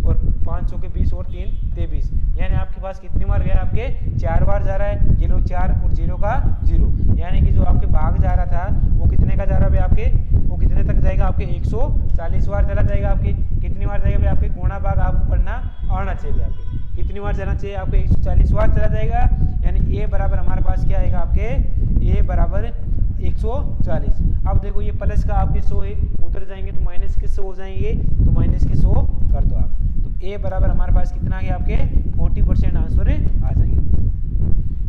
और 5 चौके 20 और 3 23, यानी आपके पास कितनी बार गया आपके 4 बार जा रहा है। ये लो 4 और 0 का 0, यानी कि जो आपके भाग जा रहा था वो कितने का जा रहा है भाई आपके, वो कितने तक जाएगा आपके 140 बार चला जाएगा आपके। कितनी बार जाएगा भाई आपके, गुणा भाग आपको करना आना चाहिए आपके, कितनी बार जाना चाहिए आपके 140 बार चला जाएगा, यानी ए बराबर हमारे पास क्या आएगा आपके, ए बराबर 140। अब देखो ये प्लस का आपके 100 है, उधर जाएंगे तो माइनस के 100 हो जाएंगे, तो माइनस के 100 कर दो आप, तो ए बराबर हमारे पास कितना आ गया आपके 40% आंसर आ जाएंगे।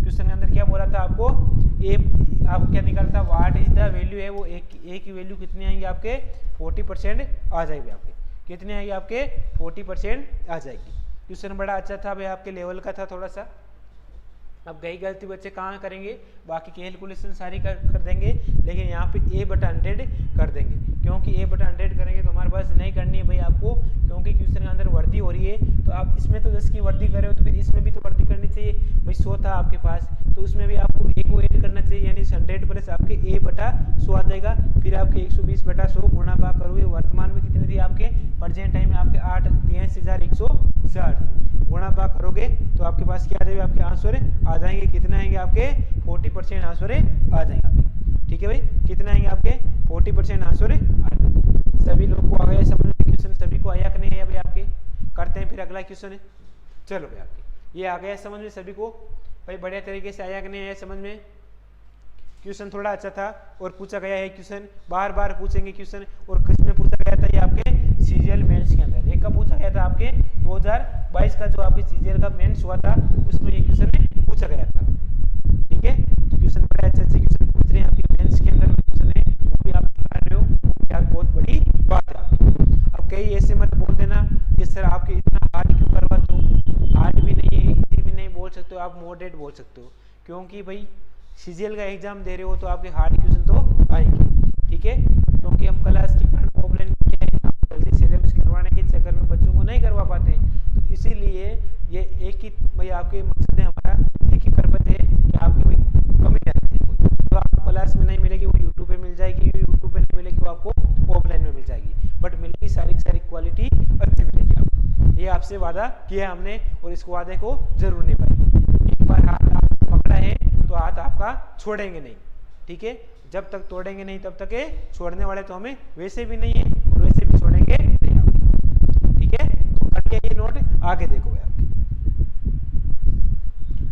क्वेश्चन के अंदर क्या बोला था आपको, ए आपको क्या निकाला था, व्हाट इज द वैल्यू है, वो ए की वैल्यू कितनी आएंगी आपके 40% आ जाएगी आपके, कितनी आएगी आपके 40% आ जाएगी। क्वेश्चन बड़ा अच्छा था भाई, आपके लेवल का था थोड़ा सा। अब गई गलती बच्चे कहाँ करेंगे, बाकी कैलकुलेशन सारी कर देंगे, लेकिन यहाँ पे a/100 कर देंगे, क्योंकि a/100 करेंगे तो हमारे पास नहीं करनी है भाई आपको, क्योंकि क्वेश्चन के अंदर वर्दी हो रही है, तो आप इसमें तो 10 की वर्दी कर रहे हो तो फिर इसमें भी तो वर्दी करनी चाहिए भाई। 100 था आपके पास तो उसमें भी आपको a को ऐड करना चाहिए, यानी 100 प्लस आपके a/100 आ जाएगा, फिर आपके 120/100 गुणा भाग करोगे। वर्तमान में कितनी थी आपके, प्रेजेंट टाइम में आपके 8,83,160 थी, गुणा भाग करोगे तो आपके पास क्या आ जाएगा, आपके आंसर आ जाएंगे, कितने आएंगे आपके 40% आंसर आ जाएंगे आपके। ठीक है भाई, कितने आएंगे आपके 40% आंसर आ जाएंगे। सभी लोग को आ गया समझ में क्वेश्चन, सभी को आया कि नहीं है भाई आपके, करते हैं फिर अगला क्वेश्चन है। चलो भाई आपके ये आ गया समझ में सभी को भाई, बढ़िया तरीके से आया कि नहीं आया समझ में। क्वेश्चन थोड़ा अच्छा था और पूछा गया है क्वेश्चन, बार बार पूछेंगे क्वेश्चन, और किसमें पूछा गया था, ये आपके सीजीएल मेंस के अंदर एक का पूछा गया था आपके 2022 का जो आपके सीजीएल का मेंस हुआ था उसमें ये क्वेश्चन पूछा गया था। ठीक है, तो क्वेश्चन बड़ा अच्छे अच्छे क्वेश्चन पूछ रहे हैं आपके मेंस के अंदर में क्वेश्चन है, वो भी आप निकाल रहे हो, वो क्या बहुत बड़ी बात है। अब कई ऐसे मत बोल देना कि सर आपके इतना हार्ड क्यों करवाते हो, हार्ड भी नहीं है इजी भी नहीं बोल सकते हो, आप मॉडरेट बोल सकते हो, क्योंकि भाई सीजीएल का एग्जाम दे रहे हो तो आपके हार्ड क्वेश्चन तो आएंगे। ठीक है, क्योंकि हम क्लास के कारण ऑफलाइन जल्दी सिलेबस करवाने के चक्कर में बच्चों को नहीं करवा पाते, तो इसीलिए ये एक ही भाई आपके मकसद है, हमारा एक ही पर्पज है कि आपकी भाई कमी ना रहे, तो आपको क्लास में नहीं मिलेगी वो यूट्यूब पे मिल जाएगी, यूट्यूब पे नहीं मिलेगी वो आपको ऑफलाइन में मिल जाएगी, बट मिलेगी सारी क्वालिटी अच्छी मिलेगी आपको, ये आपसे वादा किया हमने और इस वादे को जरूर निभाएंगे। एक बार हाथ आपको पकड़ा है तो हाथ आपका छोड़ेंगे नहीं। ठीक है, जब तक तोड़ेंगे नहीं तब तक छोड़ने वाले तो हमें वैसे भी नहीं है और वैसे भी छोड़ेंगे नहीं आपको। ठीक है, तो करके ये नोट आगे देखो आपके।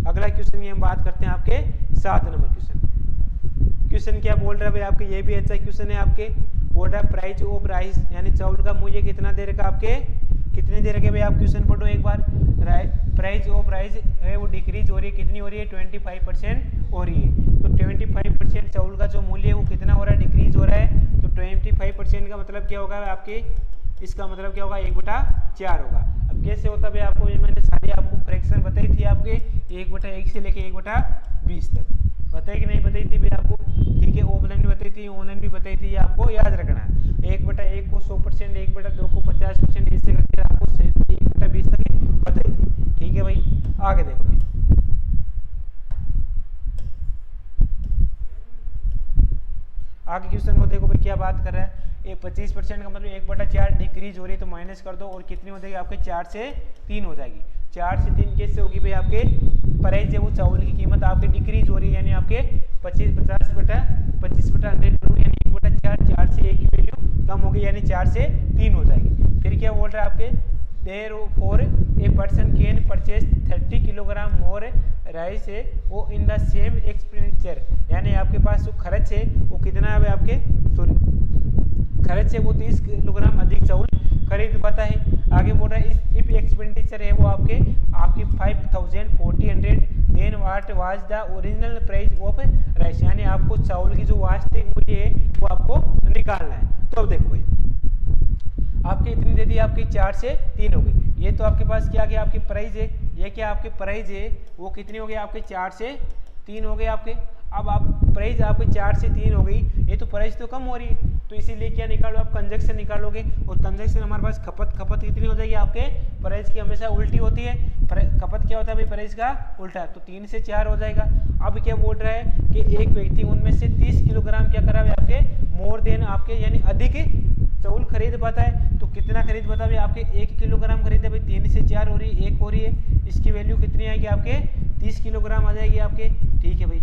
अगला क्वेश्चन ये हम बात करते हैं आपके 7 नंबर क्वेश्चन। क्वेश्चन क्या बोल रहा है भाई आपके, ये भी अच्छा क्वेश्चन है आपके, बोल रहा है प्राइस ऑफ राइस, यानी चावल का मूल्य कितना दे रखा आपके, कितने दे रखे भाई आप क्वेश्चन पढ़ो एक बार। प्राइस ऑफ राइस है वो डिक्रीज हो रही है, कितनी हो रही है 25% हो रही है, तो 25% चावल का जो मूल्य है वो कितना हो रहा है, डिक्रीज हो रहा है, तो 25% का मतलब क्या होगा आपके, इसका मतलब क्या होगा 1/4 होगा। अब कैसे होता है आपको, ये मैंने सारी आपको फ्रैक्शन बताई थी आपके 1/1 से लेके 1/20 तक बताई कि नहीं बताई थी भाई आपको। ठीक है, ऑफलाइन भी बताई थी, ऑनलाइन भी बताई थी, ये आपको याद रखना है। 1/1 को 100%, 1/2 को 50%, इससे करके आपको 1/20 तक बताई थी। ठीक है भाई, आगे देखो भाई, आगे क्वेश्चन को देखो भाई क्या बात कर रहा है, ये 25% का मतलब 1/4 डिक्रीज हो रही है, तो माइनस कर दो और कितनी हो जाएगी आपके 4 से 3 हो जाएगी। 4 से 3 कैसे होगी भाई आपके, प्राइस है वो चावल की कीमत आपके डिक्रीज हो रही है, यानी आपके 25/100 यानी 1/4, 4 से 1 की वैल्यू कम होगी, यानी 4 से 3 हो जाएगी। फिर क्या बोल रहा है आपके, therefore a person can purchase 30 kilogram more rice है वो इन द सेम एक्सपेंडिचर, यानी आपके पास जो खर्च है वो कितना है आपके, सॉरी खर्च है वो 30 किलोग्राम अधिक चावल खरीद पाता है। आगे बोल रहा है इफ एक्सपेंडिचर है वो आपके 5,400 then what was the original price of rice, यानी आपको चावल की जो वास्तविक मूल्य है वो आपको निकालना है। तो अब देखो भाई आपकी इतनी दे दी, आपकी 4 से 3 हो गई। ये तो आपके पास क्या क्या आपकी प्राइस है, ये क्या आपके प्राइस है वो कितनी हो गई आपके 4 से 3 हो गए आपके। अब आप प्राइस आपके 4 से 3 हो गई, ये तो प्राइस तो कम हो रही है, तो इसीलिए क्या निकालो आप कंजक्शन निकालोगे। और कंजक्शन हमारे पास खपत कितनी हो जाएगी आपके प्राइस की हमेशा उल्टी होती है। खपत क्या होता है भाई प्राइस का उल्टा, तो 3 से 4 हो जाएगा। अब क्या बोल रहा है कि एक व्यक्ति उनमें से 30 किलोग्राम क्या करा है आपके मोर देन आपके यानी अधिक चावल खरीद पाता है। तो कितना खरीद पाता है आपके 1 किलोग्राम खरीदे भाई, 3 से 4 हो रही है, 1 हो रही है, इसकी वैल्यू कितनी आएगी आपके 30 किलोग्राम आ जाएगी आपके। ठीक है भाई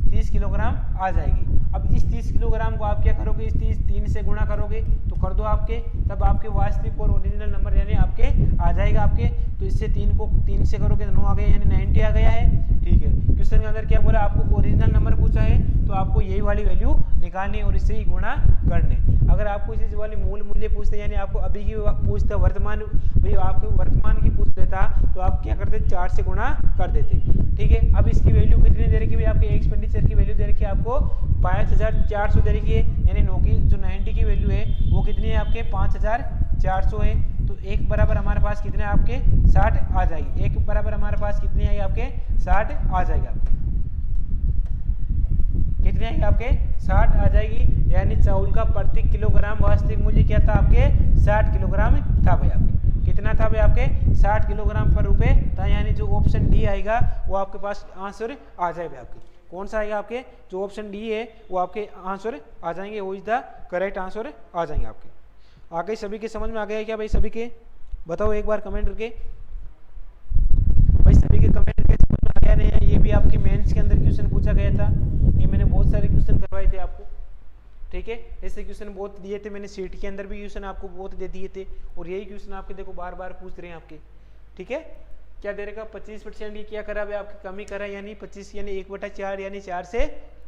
30 किलोग्राम आ जाएगी। अब इस 30 किलोग्राम को आप क्या करोगे, इस 3 से गुणा करोगे तो कर दो आपके, तब आपके वास्तविक और ओरिजिनल नंबर यानी आपके आ जाएगा आपके। तो इससे 3 से करोगे तो 9 आ गया यानी 90 आ गया है। ठीक है, क्वेश्चन के अंदर क्या बोला आपको ओरिजिनल नंबर पूछा है, तो आपको यही वाली वैल्यू निकालनी और इससे ही गुणा करने। अगर आपको इसी वाली मूल मूल्य पूछते यानी आपको अभी की पूछते वर्तमान, भाई आपको वर्तमान की पूछ देता तो आप क्या करते 4 से गुणा कर देते। ठीक है, अब इसकी वैल्यू कितनी दे रखी है आपके एक्सपेंडिचर की वैल्यू दे रखी है आपको 5400 दे रखी है, यानी 9 की जो 90 की वैल्यू है वो कितनी है आपके 5400 है। तो 1 बराबर हमारे पास कितने आपके 60 आ जाएगी, 1 बराबर हमारे पास कितनी आई आपके 60 आ जाएगा आपके, कितनी आएगी आपके 60 आ जाएगी। यानी चावल का प्रति किलोग्राम वास्तविक मूल्य क्या था आपके 60 किलोग्राम था भाई आपके, कितना था भाई आपके 60 किलोग्राम पर रुपए था। यानी जो ऑप्शन डी आएगा वो आपके पास आंसर आ जाएगा आपके। कौन सा आएगा आपके जो ऑप्शन डी है वो आपके आंसर आ जाएंगे, वो इज द करेक्ट आंसर आ जाएंगे आपके। आगे सभी के समझ में आ गया है क्या भाई, सभी के बताओ एक बार कमेंट करके भाई, सभी के कमेंट करके समझ में आ गया नहीं है। ये भी आपके मेंस के अंदर क्वेश्चन पूछा गया था, ये मैंने बहुत सारे क्वेश्चन करवाए थे आपको। ठीक है, ऐसे क्वेश्चन बहुत दिए थे मैंने, सीट के अंदर भी क्वेश्चन आपको बहुत दे दिए थे, और यही क्वेश्चन आपके देखो बार बार पूछ रहे हैं आपके। ठीक है, क्या दे रखा 25%, ये क्या करा है आपकी कमी करा, यानी 25 यानी 1/4 यानी 4 से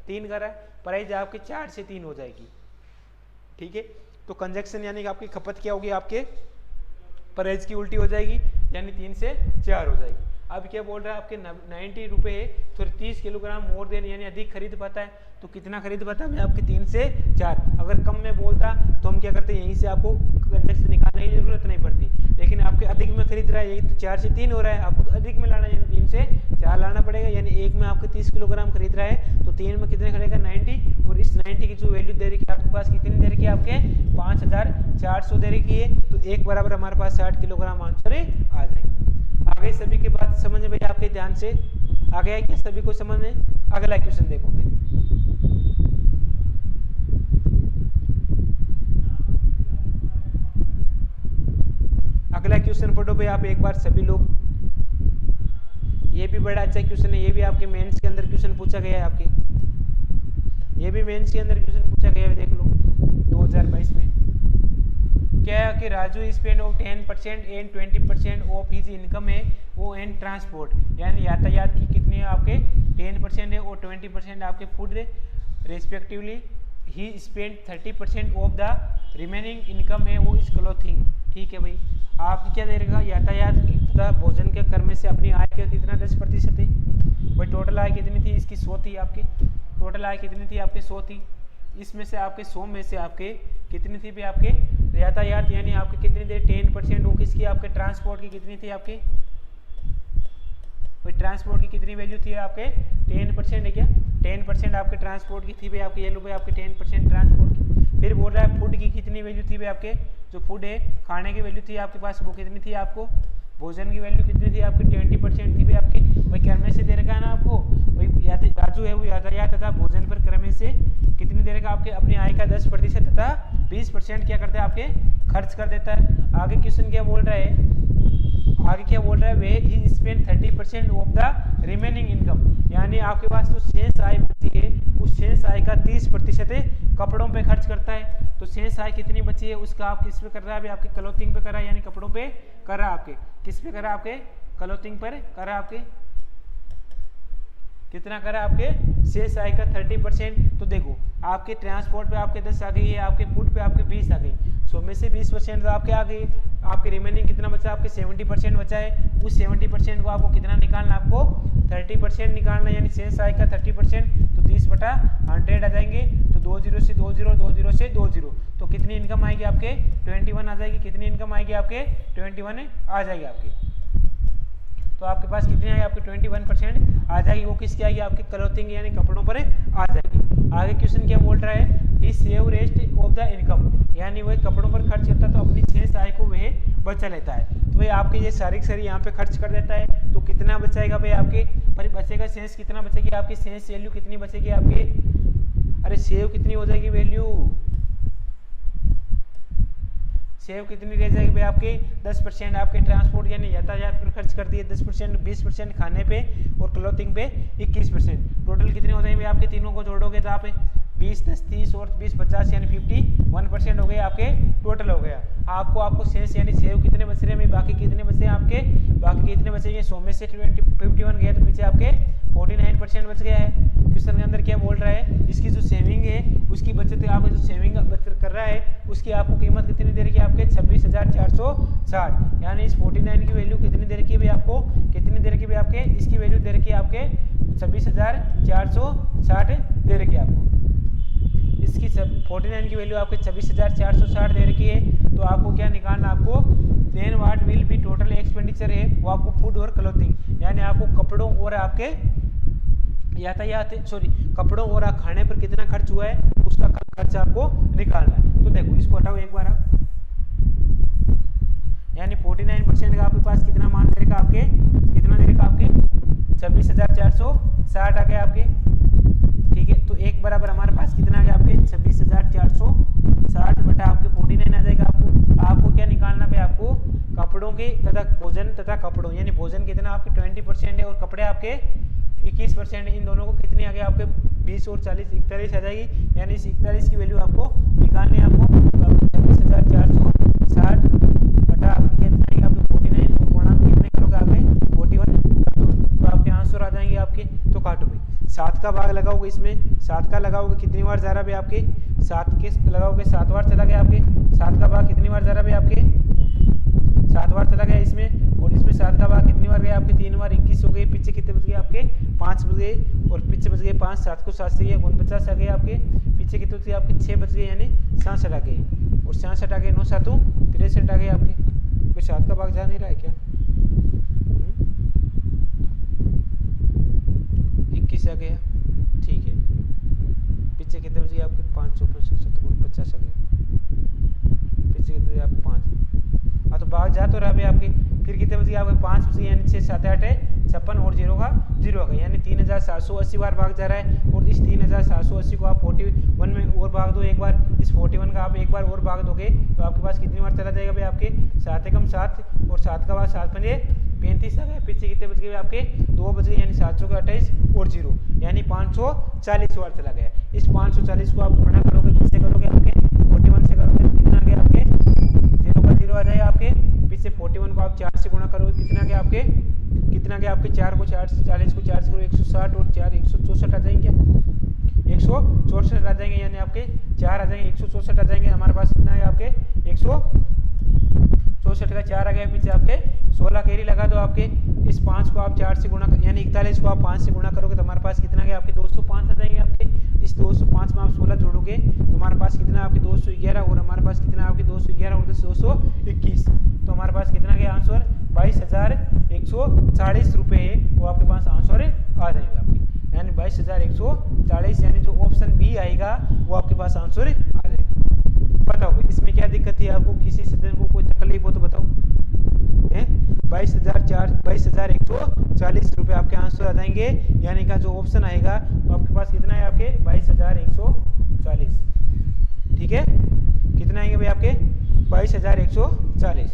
3 करा, प्राइस आपके 4 से 3 हो जाएगी। ठीक है, तो कंजक्शन यानी कि आपकी खपत क्या होगी आपके प्राइस की उल्टी हो जाएगी, यानी 3 से 4 हो जाएगी। अब क्या बोल रहा है आपके 90 रुपये है, तो 30 किलोग्राम मोर देन यानी अधिक खरीद पाता है, तो कितना खरीद पाता है आपके 3 से 4। अगर कम में बोलता तो हम क्या करते यहीं से आपको कंजक्शन निकालने की जरूरत नहीं पड़ती, लेकिन आपके अधिक में खरीद रहा है, यही तो 4 से 3 हो रहा है, आपको तो अधिक में लाना है यानी 3 से 4 लाना पड़ेगा। यानी एक में आपके 30 किलोग्राम खरीद रहा है तो 3 में कितने खरीदेगा 90, और इस 90 की जो वैल्यू दे रखी है आपके पास कितनी दे रखी है आपके 5400 दे रखी है, तो 1 बराबर हमारे पास 60 किलोग्राम आंसर आ जाएगी। आगे सभी की बात समझ में भाई आपके ध्यान से आ गया है क्या सभी को समझ में। अगला क्वेश्चन देखो फिर, अगला क्वेश्चन पढ़ो भाई आप एक बार सभी लोग। ये भी बड़ा अच्छा क्वेश्चन है, ये भी आपके मेंस के अंदर क्वेश्चन पूछा गया है आपके, ये भी मेंस के अंदर क्वेश्चन पूछा गया है, देख लो 2022 में। क्या है कि Raju spend of 10% and 20% of his income है वो एंड ट्रांसपोर्ट, यानी यातायात की कितनी है आपके 10% है और 20% आपके food respectively. He spend 30% of the remaining income है वो इस क्लोथिंग। ठीक है भाई, आपकी क्या दे रखा यातायात तथा भोजन के कर में से अपनी आय का कितना 10% है भाई। टोटल आय कितनी थी इसकी 100 थी आपकी, टोटल आय कितनी थी आपके 100 थी, इसमें से आपके 100 में से आपके कितनी थी भी आपके यातायात यानी आपके कितनी दे 10%, वो किसकी आपके ट्रांसपोर्ट की कितनी थी आपके भाई, ट्रांसपोर्ट की कितनी वैल्यू थी आपके 10% है क्या, 10% आपके ट्रांसपोर्ट की थी भाई आपके, ये लो भाई आपके 10% ट्रांसपोर्ट की। फिर बोल रहा है फूड की कितनी वैल्यू थी भाई आपके, जो फूड है खाने की वैल्यू थी आपके पास वो कितनी थी आपको, भोजन की वैल्यू कितनी थी आपकी 20% थी भाई आपकी। भाई क्रम से दे रखा है ना आपको भाई, राजू है वो यातायात तथा भोजन पर क्रम से कितनी दे रखा आपके अपनी आय का 10% तथा 20% क्या करता है आपके खर्च कर देता है। आगे क्वेश्चन क्या बोल रहा है, आगे क्या बोल रहा है वे he spend 30% of the remaining income, यानी आपके पास तो शेष आय बची है उस शेष आय का 30% कपड़ों पे खर्च करता है। तो शेष आय कितनी बची है उसका आप किस पे कर रहा है, आपके क्लोथिंग पे कर रहा है, यानी कपड़ों पे कर रहा है आपके, किस पे कर रहा है आपके क्लोथिंग पर कर रहा है आपके, कितना करा आपके शेष आय का 30%। तो देखो आपके ट्रांसपोर्ट पे आपके 10 आ गई है, आपके फूड पे आपके 20 आ गई, 100 में से 20% तो आपके आ गई, आपके रिमेनिंग कितना बचा आपके 70% बचा है। उस 70% को आपको कितना निकालना, आपको 30% निकालना, यानी शेष आय का 30%, तो 30/100 आ जाएंगे। तो 20 से 20, 20 से 20, तो कितनी इनकम आएगी आपके 21 आ जाएगी। कितनी इनकम आएगी आपके 21 आ जाएगी आपके। तो आपके पास कितनी आएगी आपके 21% आ जाएगी। वो किसकी आएगी आपके क्लोथिंग यानी कपड़ों पर आ जाएगी। आगे क्वेश्चन क्या बोल रहा है कि save rest of the income, यानी वह कपड़ों पर खर्च करता है तो अपनी शेष आय को वह बचा लेता है। तो भाई आपके ये सारी यहाँ पे खर्च कर देता है, तो कितना बचाएगा भाई आपके पर बचेगा शेष कितना बचेगी आपकी शेष वैल्यू कितनी बचेगी आपके, अरे सेव कितनी हो जाएगी वैल्यू, सेव कितनी रह जाएगी भाई आपके 10% आपके ट्रांसपोर्ट यानी यातायात पर खर्च कर दिए 10%, 20% खाने पे और क्लोथिंग पे 21%। टोटल कितने हो जाएंगे आपके तीनों को जोड़ोगे तो आप 20, 10, 30 और 20, 50 यानी 51% हो गए आपके टोटल हो गया। आपको शेष यानी सेव कितने बच रहे हैं, बाकी कितने बचे हैं आपके, बाकी कितने बचेंगे 100 में से 51 गया तो पीछे आपके 49% बच गया है। क्वेश्चन के अंदर क्या बोल रहा है, इसकी जो सेविंग है उसकी बचत आपको जो सेविंग बचत कर रहा है उसकी आपको कीमत कितनी दे रखी है आपके 26,460, यानी इस 49 की वैल्यू कितनी दे रखी है भाई आपको, कितनी दे रखी है भाई आपके, इसकी वैल्यू दे रखी है आपके 26,460 दे रखी है आपको। इसकी 49 की वैल्यू आपके 26,460 दे रखी है। तो आपको क्या निकालना, आपको then what will be total expenditure है वो आपको फूड और क्लोथिंग यानी आपको कपड़ों और आपके यातायात कपड़ों और खाने पर कितना खर्च हुआ है उसका खर्च आपको निकालना है। तो देखो इसको हटाओ एक बार आप, यानी 49% का आपके पास कितना मान दे रखा आपके, कितना दे रखा आपके 26,460 आ गया आपके, ठीक है। तो एक बराबर हमारे पास कितना आ गया आपके 26,460 बटा आपके 49 आ जाएगा। आपको क्या निकालना है, आपको कपड़ों के तथा भोजन तथा कपड़ों यानी भोजन कितना आपके 20% है और कपड़े आपके 21%, इन दोनों को कितनी आ गया आपके 20 और 40 41 आ जाएगी। यानी इस 41 की वैल्यू आपको निकालनी है आपको 26,460 बटा आपके कितना आएगा आपके 49 और पूर्णांक कितने करोगे आपके 41 कर दो, तो आपके आंसर आ जाएंगे आपके। तो काटो भाई 7 का भाग लगाओगे, इसमें 7 का लगाओगे कितनी बार जा रहा है आपके 7 के लगाओगे 7 बार चला गया आपके, 7 का भाग कितनी बार जा रहा है आपके 7 बार चला गया इसमें, और इसमें 7 का भाग कितनी बार गया आपके 3 बार 21 हो गए। पीछे कितने बच गए आपके 5 बच गए और पीछे बच गए 5, 7 को 7 से गए 49 आ गए आपके, पीछे कितने बच गए आपके 6 बच गए यानी 67 आ गए, और 67 आ गए 9 7 63 आ गए आपके। कोई 7 का भाग जा नहीं रहा है क्या, 21 आ गया, ठीक है। पीछे कितने बच गए आपके 5 49 आ गए, पीछे कितने आप 5, हाँ तो भाग जा तो रहा है आपके। फिर कितने बच गए आपके 5 बच गए यानी 6 7 8 56 और 0 का 0 आ गया, यानी 3,780 बार भाग जा रहा है। और इस 3,780 को आप 41 में और भाग दो एक बार, इस 41 का आप एक बार और भाग दोगे तो आपके पास कितनी बार चला जाएगा भाई आपके 7 एकम 7 और 7 का बाद 7 पंजे 35 आ गए। पीछे कितने बच गए आपके 2 बच गए यानी 728 और 0 यानी 540 बार चला गया। इस 540 को आप गुणा करोगे किससे करोगे आपके 41 से करोगे, कितना आ गया आपके 0 का 0 आ जाएगा आपके। पीछे 41 को आप 4 से गुणा करोगे कितना गया आपके, कितना गया आपके 4 को 4 से 40 को 4 से करो 160 और 4 164 आ जाएंगे, 164 आ जाएंगे, यानी आपके 4 आ जाएंगे 164 आ जाएंगे। हमारे पास कितना है आपके 164 का 4 आ गया, पीछे आपके 16 कैरी लगा दो आपके। इस 5 को आप 4 से गुणा यानी 41 को आप 5 से गुणा करोगे तो हमारे पास कितना गया आपके 205 आ जाएंगे आपके। इस 205 में आप 16 जोड़ोगे तो हमारे पास कितना आपके 211 और हमारे पास कितना आपके 211 और 221, तो हमारे पास कितना गया आंसर 22,140 रुपये है, वो आपके पास आंसर आ जाएगा आपके, यानी 22,140, यानी जो ऑप्शन बी आएगा वो आपके पास आंसर आ जाएगा। बताओ इसमें क्या दिक्कत है आपको, किसी सज्जन को कोई तकलीफ हो तो बताओ। 22,140 रुपये आपके आंसर आ जाएंगे, यानी का जो ऑप्शन आएगा वो आपके पास कितना है आपके 22,140, ठीक है। कितना आएंगे भाई आपके 22,140,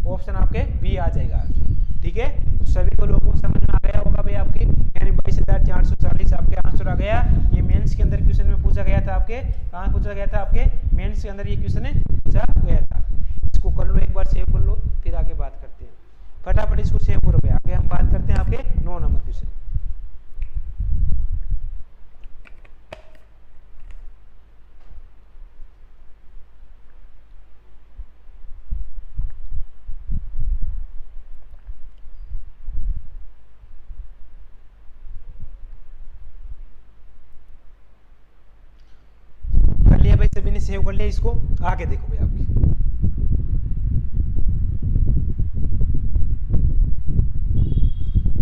ऑप्शन आपके बी आ जाएगा, ठीक है। सभी को लोगों को समझ में आ गया होगा भाई आपके, यानी 22,440 आपके आंसर आ गया। ये मेंस के अंदर क्वेश्चन में पूछा गया था आपके, कहाँ पूछा गया था आपके मेंस के अंदर ये क्वेश्चन पूछा गया था। इसको कर लो एक बार, सेव कर लो, फिर आगे बात करते हैं। फटाफट इसको सेव करो भाई, आगे हम बात करते हैं आपके 9 नंबर क्वेश्चन। सेव कर लिया इसको। आगे देखो भाई आपकी,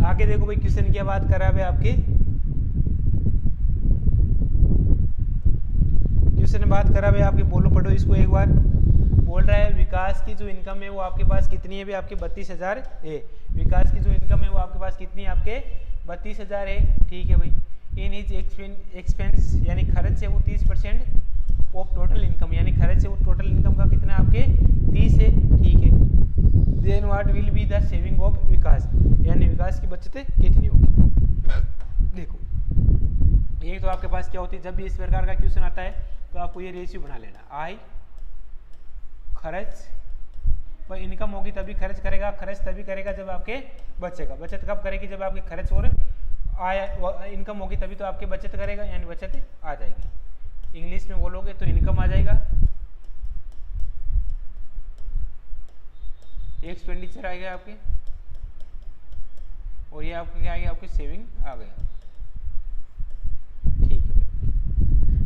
आगे देखो भाई क्वेश्चन क्या बात कर रहा है भाई आपके, क्वेश्चन बात कर रहा है भाई आपके, बोलो पढ़ो इसको एक बार। बोल रहा है विकास की जो इनकम है वो आपके पास कितनी है भाई आपके 32,000 है। विकास की जो इनकम है वो आपके पास कितनी है आपके 32,000 है, ठीक है भाई। इन हिज एक्सपेंस यानी खर्च है वो 30% ऑफ टोटल इनकम, यानी खर्च है वो टोटल इनकम का कितना आपके 30 है, ठीक है। Then what will be the saving of Vikas, यानी विकास की बचतें कितनी होगी। देखो एक तो आपके पास क्या होती है, जब भी इस प्रकार का क्वेश्चन आता है तो आपको ये रेशियो बना लेना, आय खर्च पर इनकम होगी तभी खर्च करेगा, खर्च तभी करेगा जब आपके बचेगा, बचत कब करेगी जब आपके खर्च और आय इनकम होगी तभी तो आपके बचत करेगा, यानी बचत आ जाएगी। इंग्लिश में बोलोगे तो इनकम आ जाएगा, एक्सपेंडिचर आ गया आपके, और ये आपके क्या आ गया आपके सेविंग आ गया, ठीक है।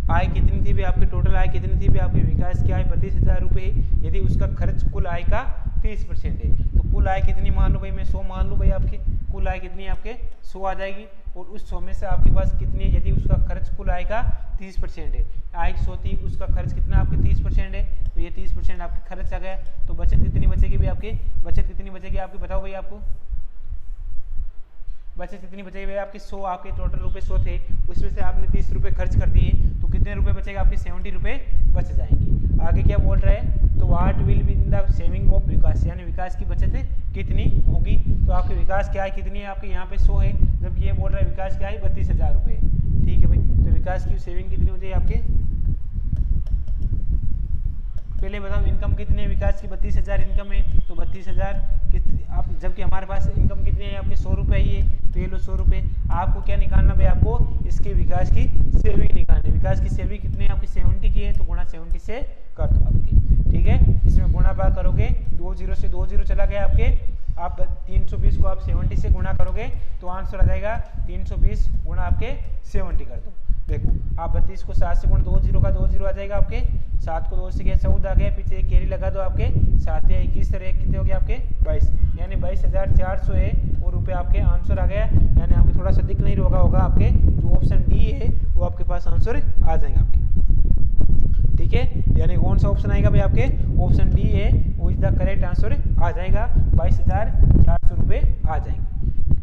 आय कितनी थी भी आपकी, टोटल आय कितनी थी भी आपके विकास की आय 32,000 रुपये है। यदि उसका खर्च कुल आय का 30% है तो कुल आय कितनी मान लो भाई, मैं 100 मान लो भाई, आपकी कुल आय कितनी है आपके 100 आ जाएगी। और उस 100 में से आपके पास कितनी है, यदि उसका खर्च कुल आय का 30% है, आय 100 थी उसका खर्च कितना आपके 30% है, तो ये 30% आपके खर्च आ गया, तो बचत कितनी बचेगी भाई आपकी, बचत कितनी बचेगी आपकी बताओ भाई, आपको बचत कितनी बचेगी भाई आपके 100, आपके टोटल रुपए 100 थे, उसमें से आपने 30 रुपए खर्च कर दिए तो कितने रुपए बचेगा आपके 70 रुपए बच जाएंगे। आगे क्या बोल रहा है, तो what will be in the saving of Vikas, यानी विकास की बचत कितनी होगी। तो आपके विकास की आय कितनी है आपके यहाँ पे 100 है, जबकि ये बोल रहा है विकास की आय 32,000 रुपये है, ठीक है भाई। तो विकास की सेविंग कितनी हो जाएगी आपके, पहले बताओ इनकम कितनी है, विकास की 32,000 इनकम है, तो 32,000 आप, जबकि हमारे पास इनकम कितनी है आपके 100 रुपये ही है, तो ये लो 100 रुपये। आपको क्या निकालना भाई, आपको इसके विकास की सेविंग निकालनी, विकास की सेविंग कितनी है आपकी 70 की है, तो गुणा 70 से कर दो आपकी, ठीक है। इसमें गुणा भाग करोगे, 2 0 से 2 0 चला गया आपके, आप 320 को आप 70 से गुणा करोगे तो आंसर आ जाएगा 320 गुणा आपके 70 कर दो। देखो आप 32 को 7 से गुणा 2 0 का 2 0 आ जाएगा आपके, 7 को 2 से गया 14 आ गया, पीछे एक कैरी लगा दो आपके 7 या 21 तरह कितने हो गए आपके 22, यानी 22,400 है और रुपये आपके आंसर आ गया। यानी आपको थोड़ा सा दिख नहीं होगा आपके जो ऑप्शन डी है वो आपके पास आंसर आ जाएगा आपके, ठीक है। यानी कौन सा ऑप्शन आएगा भाई आपके, ऑप्शन डी है वो इज द करेक्ट आंसर आ जाएगा, 22,400 रुपये आ जाएंगे।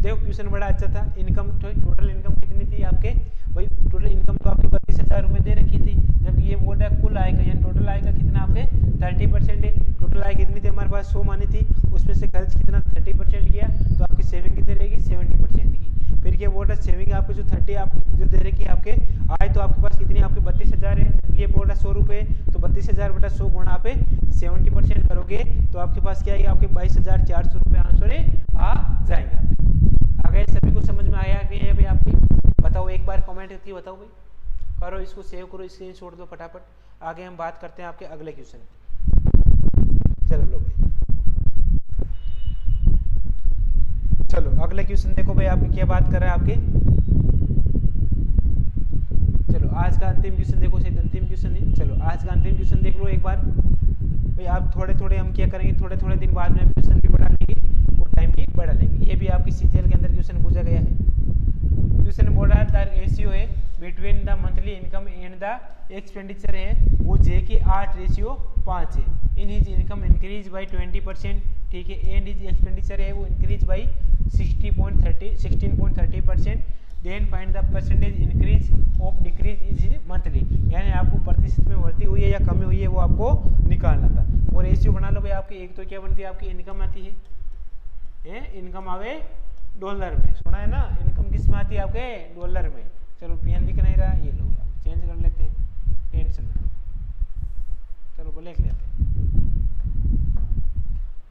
देखो क्वेश्चन बड़ा अच्छा था। इनकम टोटल इनकम कितनी थी आपके भाई, टोटल इनकम तो आपकी 32,000 रुपये दे रखी थी, जबकि ये बोल रहा है कुल आय का, यानी टोटल आय का कितना आपके 30% है। टोटल आय कितनी थी हमारे पास 100 मानी थी, उसमें से खर्च कितना 30% किया, तो आपकी सेविंग कितनी रहेगी 70% की। फिर क्या बोल रहा है सेविंग आपके जो 30 आपकी जो दे रखी है आपके आय, तो आपके पास कितनी आपके 32,000 है, ये बोल रहा है 100 रुपये, तो 32,000 बटा 100 गुणा पे 70% करोगे तो आपके पास क्या आएगा आपके 22,400 रुपये आंसर आ जाएंगे। अगर सभी को समझ में आया कि भाई आपकी बताओ, एक बार कमेंट करके बताओ भाई, करो इसको सेव करो, स्क्रीनशॉट दो फटाफट। आगे हम बात करते हैं आपके अगले क्वेश्चन की। चलो लो भाई, चलो अगले क्वेश्चन देखो भाई आपकी क्या बात कर रहा है आपके। चलो आज का अंतिम क्वेश्चन देखो, शायद अंतिम क्वेश्चन है। चलो आज का अंतिम क्वेश्चन देख लो एक बार भाई। आप थोड़े थोड़े हम क्या करेंगे, थोड़े थोड़े दिन बाद में क्वेश्चन भी बढ़ा लेंगे और टाइम भी बढ़ा लेंगे। ये भी आपकी सीजीएल के अंदर क्वेश्चन पूछा गया है। क्वेश्चन बोल रहा है द रेशियो है between the monthly income and the expenditure है वो जे की 8:5 है। In his income increase by 20%, ठीक है, एंड हिज एक्सपेंडिचर है वो increase by 16.30%। Then find the percentage increase of decrease is monthly, यानी आपको प्रतिशत में वृद्धि हुई है या कमी हुई है वो आपको निकालना था। और रेशियो बना लो भाई आपकी। एक तो क्या बनती है आपकी इनकम आती है, इनकम आवे डॉलर में, सुना है ना, इनकम किस में आती है आपके डॉलर में। चलो पेन दिख नहीं रहा, ये लो आप चेंज कर लेते हैं, टेंशन ना लो। चलो वो लिख लेते हैं,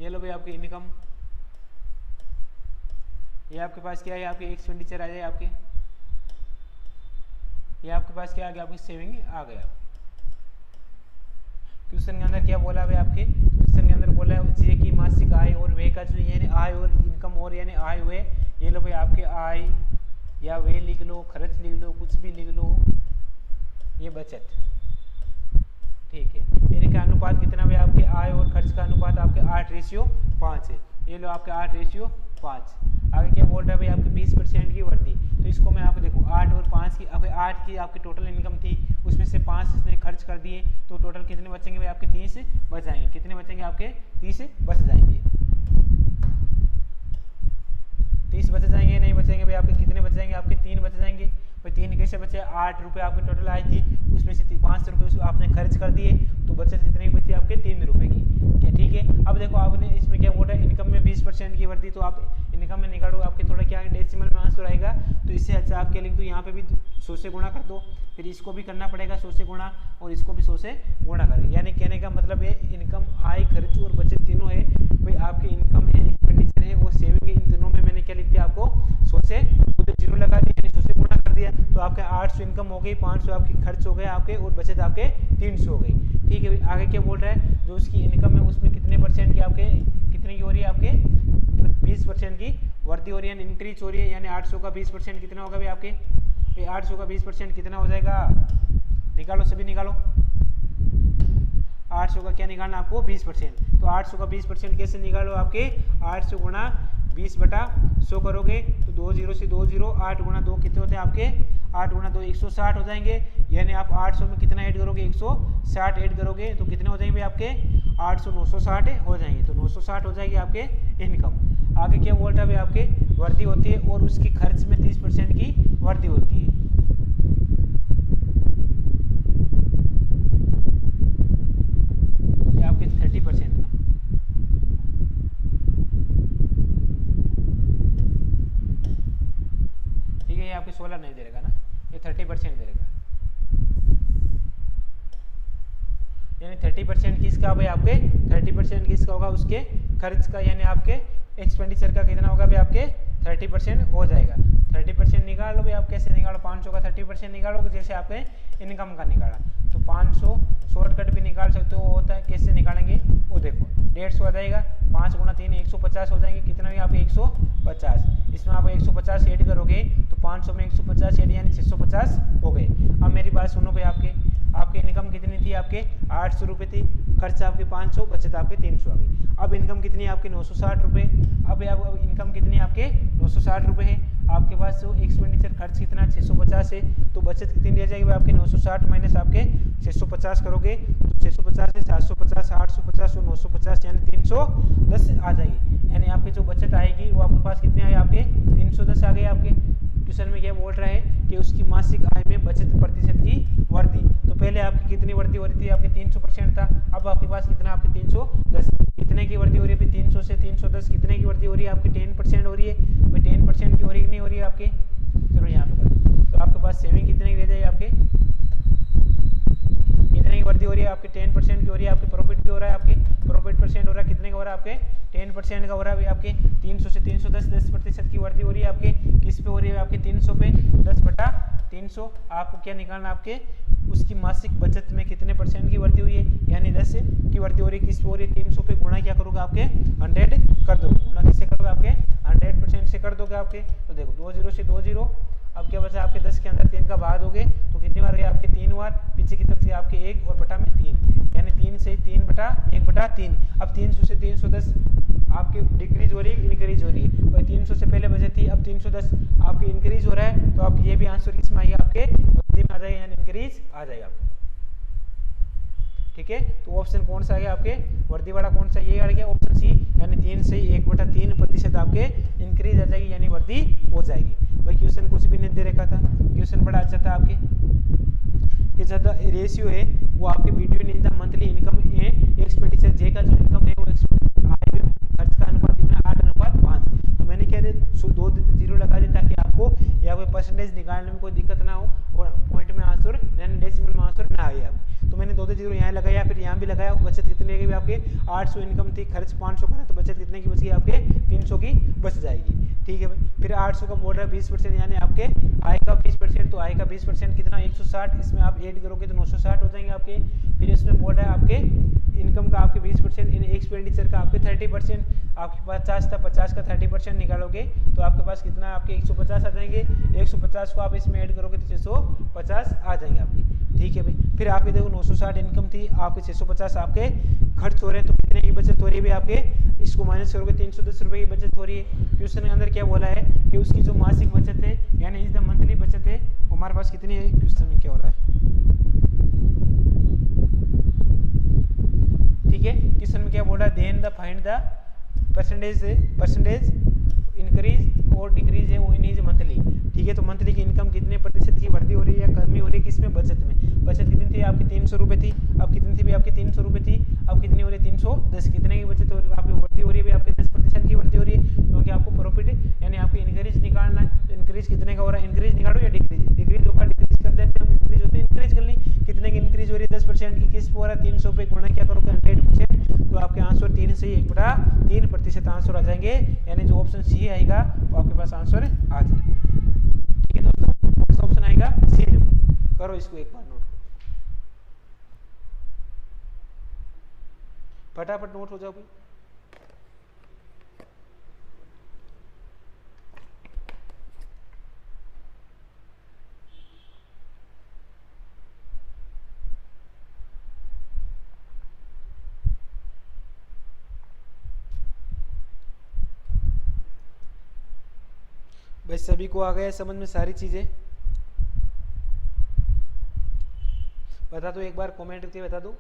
ये लो भाई आपकी इनकम, ये आपके पास क्या है आपके एक्सपेंडिचर आ जाए आपके, ये आपके पास क्या आ गया आपकी सेविंग आ गया। क्वेश्चन के अंदर क्या बोला भाई आपके, क्वेश्चन के अंदर बोला है जे की मासिक आय और व्यय का जो यानी आय और इनकम और यानी आय व्यय, ये लो भाई आपके आय या व्यय लिख लो, खर्च लिख लो, कुछ भी लिख लो, ये बचत, ठीक है, इनका अनुपात कितना है आपके आय और खर्च का अनुपात आपके 8:5 है। ये लो आपके 8:5। आगे क्या बोल रहा है भाई आपके 20% की वृद्धि। तो इसको मैं आपको देखो 8 और 5 की, अगर 8 की आपकी टोटल इनकम थी, उसमें से 5 इसने खर्च कर दिए, तो टोटल कितने बचेंगे भाई आपके 30 बच जाएंगे। कितने बचेंगे आपके 30 बच जाएंगे। 30 बच जाएंगे, नहीं बचेंगे भाई आपके कितने बच जाएंगे आपके 3 बच जाएंगे। भाई 3 कैसे बचे, 8 रुपये आपकी टोटल आई थी, उसमें से 5 रुपये उसको आपने खर्च कर दिए, तो बचत कितनी बची आपके 3 रुपये की। क्या ठीक है। अब देखो आपने इसमें क्या बोल रहा है, इनकम में 20% की वृद्धि, तो आप इनकम में निकालो आपके थोड़ा क्या डेसिमल में आंसर आएगा, तो इससे अच्छा आप क्या लिख दो, यहाँ पे भी 100 से गुणा कर दो, फिर इसको भी करना पड़ेगा 100 से गुणा, और इसको भी 100 से गुणा करें। यानी कहने का मतलब है इनकम, आय, खर्च और बचत तीनों है भाई आपके, इनकम है, एक्सपेंडिचर है और सेविंग है, इन तीनों में मैंने क्या लिख दिया आपको 100 से 0 लगा दिया, यानी 100 से गुणा कर दिया, तो आपके 800 इनकम हो गई, 500 आपकी खर्च हो गए आपके, और बचत आपके 300 हो गई। ठीक है भाई। आगे क्या बोल रहा है, जो उसकी इनकम है उसमें कितने परसेंट की आपके, कितने की हो रही है आपके 20% की वृद्धि हो रही है, इंक्रीज हो रही है, यानी 800 का 20% कितना होगा भाई आपके, भाई 800 का 20% कितना हो जाएगा, निकालो सभी निकालो। 800 का क्या निकालना आपको 20%, तो 800 का 20% कैसे निकालो आपके 800 गुणा 20/100 करोगे तो 2 0 से 2 0, 8 गुणा 2 कितने होते हैं आपके 8 गुणा 2 160 हो जाएंगे। यानी आप 800 में कितना ऐड करोगे 160 ऐड करोगे तो कितने हो जाएंगे आपके 800 960 हो जाएंगे, तो 960 हो जाएगी आपके इनकम। आगे क्या बोल रहा है भाई आपके वृद्धि होती है और उसकी खर्च में 30% की वृद्धि होती है। आपके 30% ना, ठीक है, ये आपके 16 नहीं दे देगा ना, ये 30% दे देगा। यानी 30% किसका भाई आपके 30% किसका होगा उसके खर्च का, यानी आपके एक्सपेंडिचर का कितना होगा भाई आपके 30% हो जाएगा। 30% निकालो भाई आप, कैसे निकालो 500 का 30% निकालोगे जैसे आपके इनकम का निकाला, तो 500 शॉर्टकट भी निकाल सकते हो, होता है कैसे निकालेंगे वो देखो 150 आ जाएगा, 5 गुणा 3 150 हो जाएंगे, कितना भी आपके 150, इसमें आप 150 ऐड करोगे तो 500 में 150 ऐड यानी 650 हो गए। अब मेरी बात सुनो भाई, आपकी इनकम कितनी थी आपके 800 रुपये थी, खर्च आपके 500, बचत आपके 300 आ गई। अब इनकम कितनी है आपके 960 रुपये, अब इनकम कितनी आपके 960 रुपये है, आपके पास जो एक्सपेंडिचर खर्च कितना 650 है, तो बचत कितनी रह जाएगी आपके 960 माइनस आपके 650 करोगे तो 650 से 750 850 और 950 यानी 310 आ जाएगी। यानी आपकी जो बचत आएगी वो आपके पास कितनी आई आपके 310 आ गई। आपके क्वेश्चन में क्या बोल रहा है कि उसकी मासिक आय में बचत प्रतिशत की वृद्धि, तो पहले आपकी कितनी वृद्धि हो रही थी आपके 300% था, अब आपके पास कितना आपके 310, कितने की वृद्धि हो रही है 300 से 310, कितने की वृद्धि हो रही है आपकी 10% हो रही है भाई, 10% की हो रही है नहीं हो रही है आपके, चलो यहाँ पे कर, तो आपके पास सेविंग कितने की रह जाएगी आपके, कितने की वृद्धि हो रही है आपके 10% की हो रही है। आपके प्रॉफिट भी हो रहा है, आपके प्रॉफिट परसेंट हो रहा है, कितने का हो रहा है आपके 10% का हो रहा है आपके 300 से 310 10% की वृद्धि हो रही है आपके, किस पे हो रही है आपके 300 पे 10/300। आपको क्या निकालना आपके उसकी मासिक बचत में कितने परसेंट की वृद्धि हुई है, यानी 10 की वृद्धि हो रही है, किस पे हो रही है 300 पे, गुणा क्या करोगे आपके 100 कर दो, गुणा किससे करोगे आपके 100% से कर दोगे आपके, तो देखो 2 0 से 2 0, अब क्या बचा आपके 10 के अंदर 3 का भाग दोगे तो कितनी बार गए आपके 3 बार, पीछे की तरफ से आपके 1 और बटा में 3, यानी 3 से 3/1/3। अब 300 से 310 आपके डिक्रीज हो रही है इंक्रीज हो रही है, और 300 से पहले बचत थी, अब 310 आपके इंक्रीज हो रहा है, तो आपकी ये भी आंसर किसमें आएगा आपके वृद्धि में आ जाएगा, यानी इंक्रीज आ जाएगा। ठीक है, तो ऑप्शन कौन सा आ गया आपके वृद्धि वाला, कौन सा ये आ गया ऑप्शन सी, यानी 3 से 1/3% आपके इंक्रीज आ जाएगी, यानी वृद्धि हो जाएगी। भाई क्वेश्चन कुछ भी नहीं दे रखा था, क्वेश्चन बड़ा अच्छा था आपके कि ज्यादा रेशियो है वो आपके between in the monthly income expenditure जे का जो इनकम है वो आय में खर्च का अनुपात कितना 8:5। तो मैंने क्या 2 0 लगा दी ताकि आपको या कोई परसेंटेज निकालने में कोई दिक्कत ना हो और पॉइंट में आंसर यानी डेसिमल में आंसर ना आए आप। तो मैंने 2 0 यहाँ लगाया, फिर यहाँ भी लगाया, बचत कितनी रहेगी आपके 800 इनकम थी, खर्च 500 करा तो बचत कितने की बच गई आपके 300 की बच जाएगी। ठीक है भाई, फिर 800 का बोल रहा है 20% यानी आपके आय का 20%, तो आय का 20% कितना 160, इसमें आप ऐड करोगे तो 960 हो जाएंगे आपके। फिर इसमें बोल रहा है आपके इनकम का आपके 20%, इन एक्सपेंडिचर का आपके 30%, आपके पास 50 था 50 का 30% निकालोगे तो आपके पास कितना आपके 150 आ जाएंगे, 150 को आप इसमें ऐड करोगे तो 650 आ जाएंगे आपके। ठीक है भाई, फिर आपके देखो 960 इनकम थी, आपके 650 आपके खर्च हो रहे हैं, तो कितने की बचत हो रही है भाई आपके, इसको माइनस करोगे 310 रुपए की बचत हो रही है। क्वेश्चन के अंदर क्या बोला है कि उसकी जो मासिक बचत है यानी इस द मंथली बचत है हमारे पास कितनी है। क्वेश्चन में क्या हो रहा है, ठीक है, क्वेश्चन में क्या बोल रहा है, then the find the percentage increase और डिक्रीज है वो इन इज मंथली, ठीक है। तो मंथली की इनकम कितने प्रतिशत की वृद्धि हो रही है या कमी हो रही है, किसमें, बचत में। बचत कितनी थी आपकी 300 रुपये थी, अब कितनी थी भी आपकी 300 रुपये थी, अब कितनी हो रही है 310, कितने की बचत हो रही है आपकी, वृद्धि हो रही है आपके 10% की वृद्धि हो रही है, क्योंकि आपको प्रॉफिट यानी आपकी इंक्रीज निकालना है। इंक्रीज कितने का हो रहा है, इंक्रीज निकालो या डिक्रीज, डिक्रीज होगा डिक्रीज कर देते हैं, इंक्रीज होते हैं इंक्रीज कर ली, कितने की इंक्रीज हो रही है 10% की, किस पर 300 पे गुणा क्या करोगे 100%, तो आपके आंसर 3 से 1/3% आंसर आ जाएंगे, यानी जो ऑप्शन सी आएगा वो आपके पास आंसर आ जाएगा, ठीक है दोस्तों। कौन सा ऑप्शन आएगा, सी नंबर, करो इसको एक बार नोट, फटाफट नोट हो जाओ भाई। भाई सभी को आ गया समझ में सारी चीजें, बता दो एक बार कमेंट करके बता दो,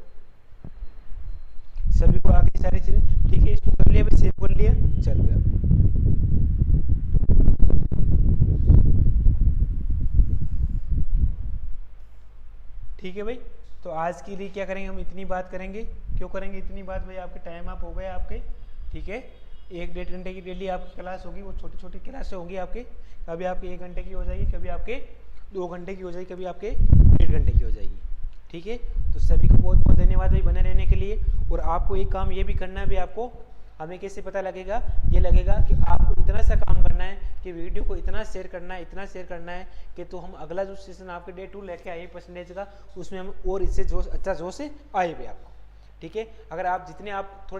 सभी को आ गई सारी चीजें, ठीक है। इसको कर लिया भाई, सेव कर लिया, चल भाई अब ठीक है भाई। तो आज के लिए क्या करेंगे, हम इतनी बात करेंगे, क्यों करेंगे इतनी बात भाई, आपके टाइम आप हो गए आपके, ठीक है। 1-1.5 घंटे की डेली आपकी क्लास होगी, वो छोटी छोटी क्लासें होंगी आपके, कभी आपके 1 घंटे की हो जाएगी, कभी आपके 2 घंटे की हो जाएगी, कभी आपके 1.5 घंटे की हो जाएगी, ठीक है। तो सभी को बहुत बहुत धन्यवाद भाई बने रहने के लिए। और आपको एक काम ये भी करना है भाई, आपको हमें कैसे पता लगेगा, ये लगेगा कि आपको इतना सा काम करना है कि वीडियो को इतना शेयर करना है, इतना शेयर करना है कि तो हम अगला जो सेशन आपके डे 2 लेके आए परसेंटेज का, उसमें हम और इससे जोश अच्छा जोश से आए भी आपको, ठीक है। अगर आप जितने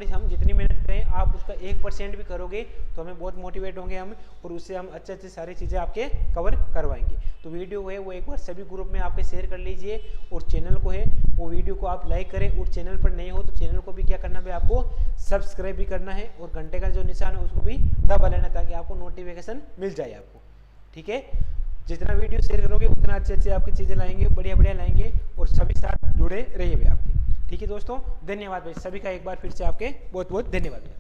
हम जितनी मेहनत करें, आप उसका 1% भी करोगे तो हमें बहुत मोटिवेट होंगे हम, और उससे हम अच्छे सारी चीज़ें आपके कवर करवाएंगे। तो वीडियो है वो एक बार सभी ग्रुप में आपके शेयर कर लीजिए, और चैनल को है वो वीडियो को आप लाइक करें, और चैनल पर नए हो तो चैनल को भी क्या करना है आपको, सब्सक्राइब भी करना है, और घंटे का जो निशान है उसको भी दबा लेना, ताकि आपको नोटिफिकेशन मिल जाए आपको, ठीक है। जितना वीडियो शेयर करोगे उतना अच्छे आपकी चीज़ें लाएंगे, बढ़िया लाएंगे, और सभी साथ जुड़े रहिए आपके, ठीक है दोस्तों। धन्यवाद भाई सभी का, एक बार फिर से आपके बहुत बहुत धन्यवाद।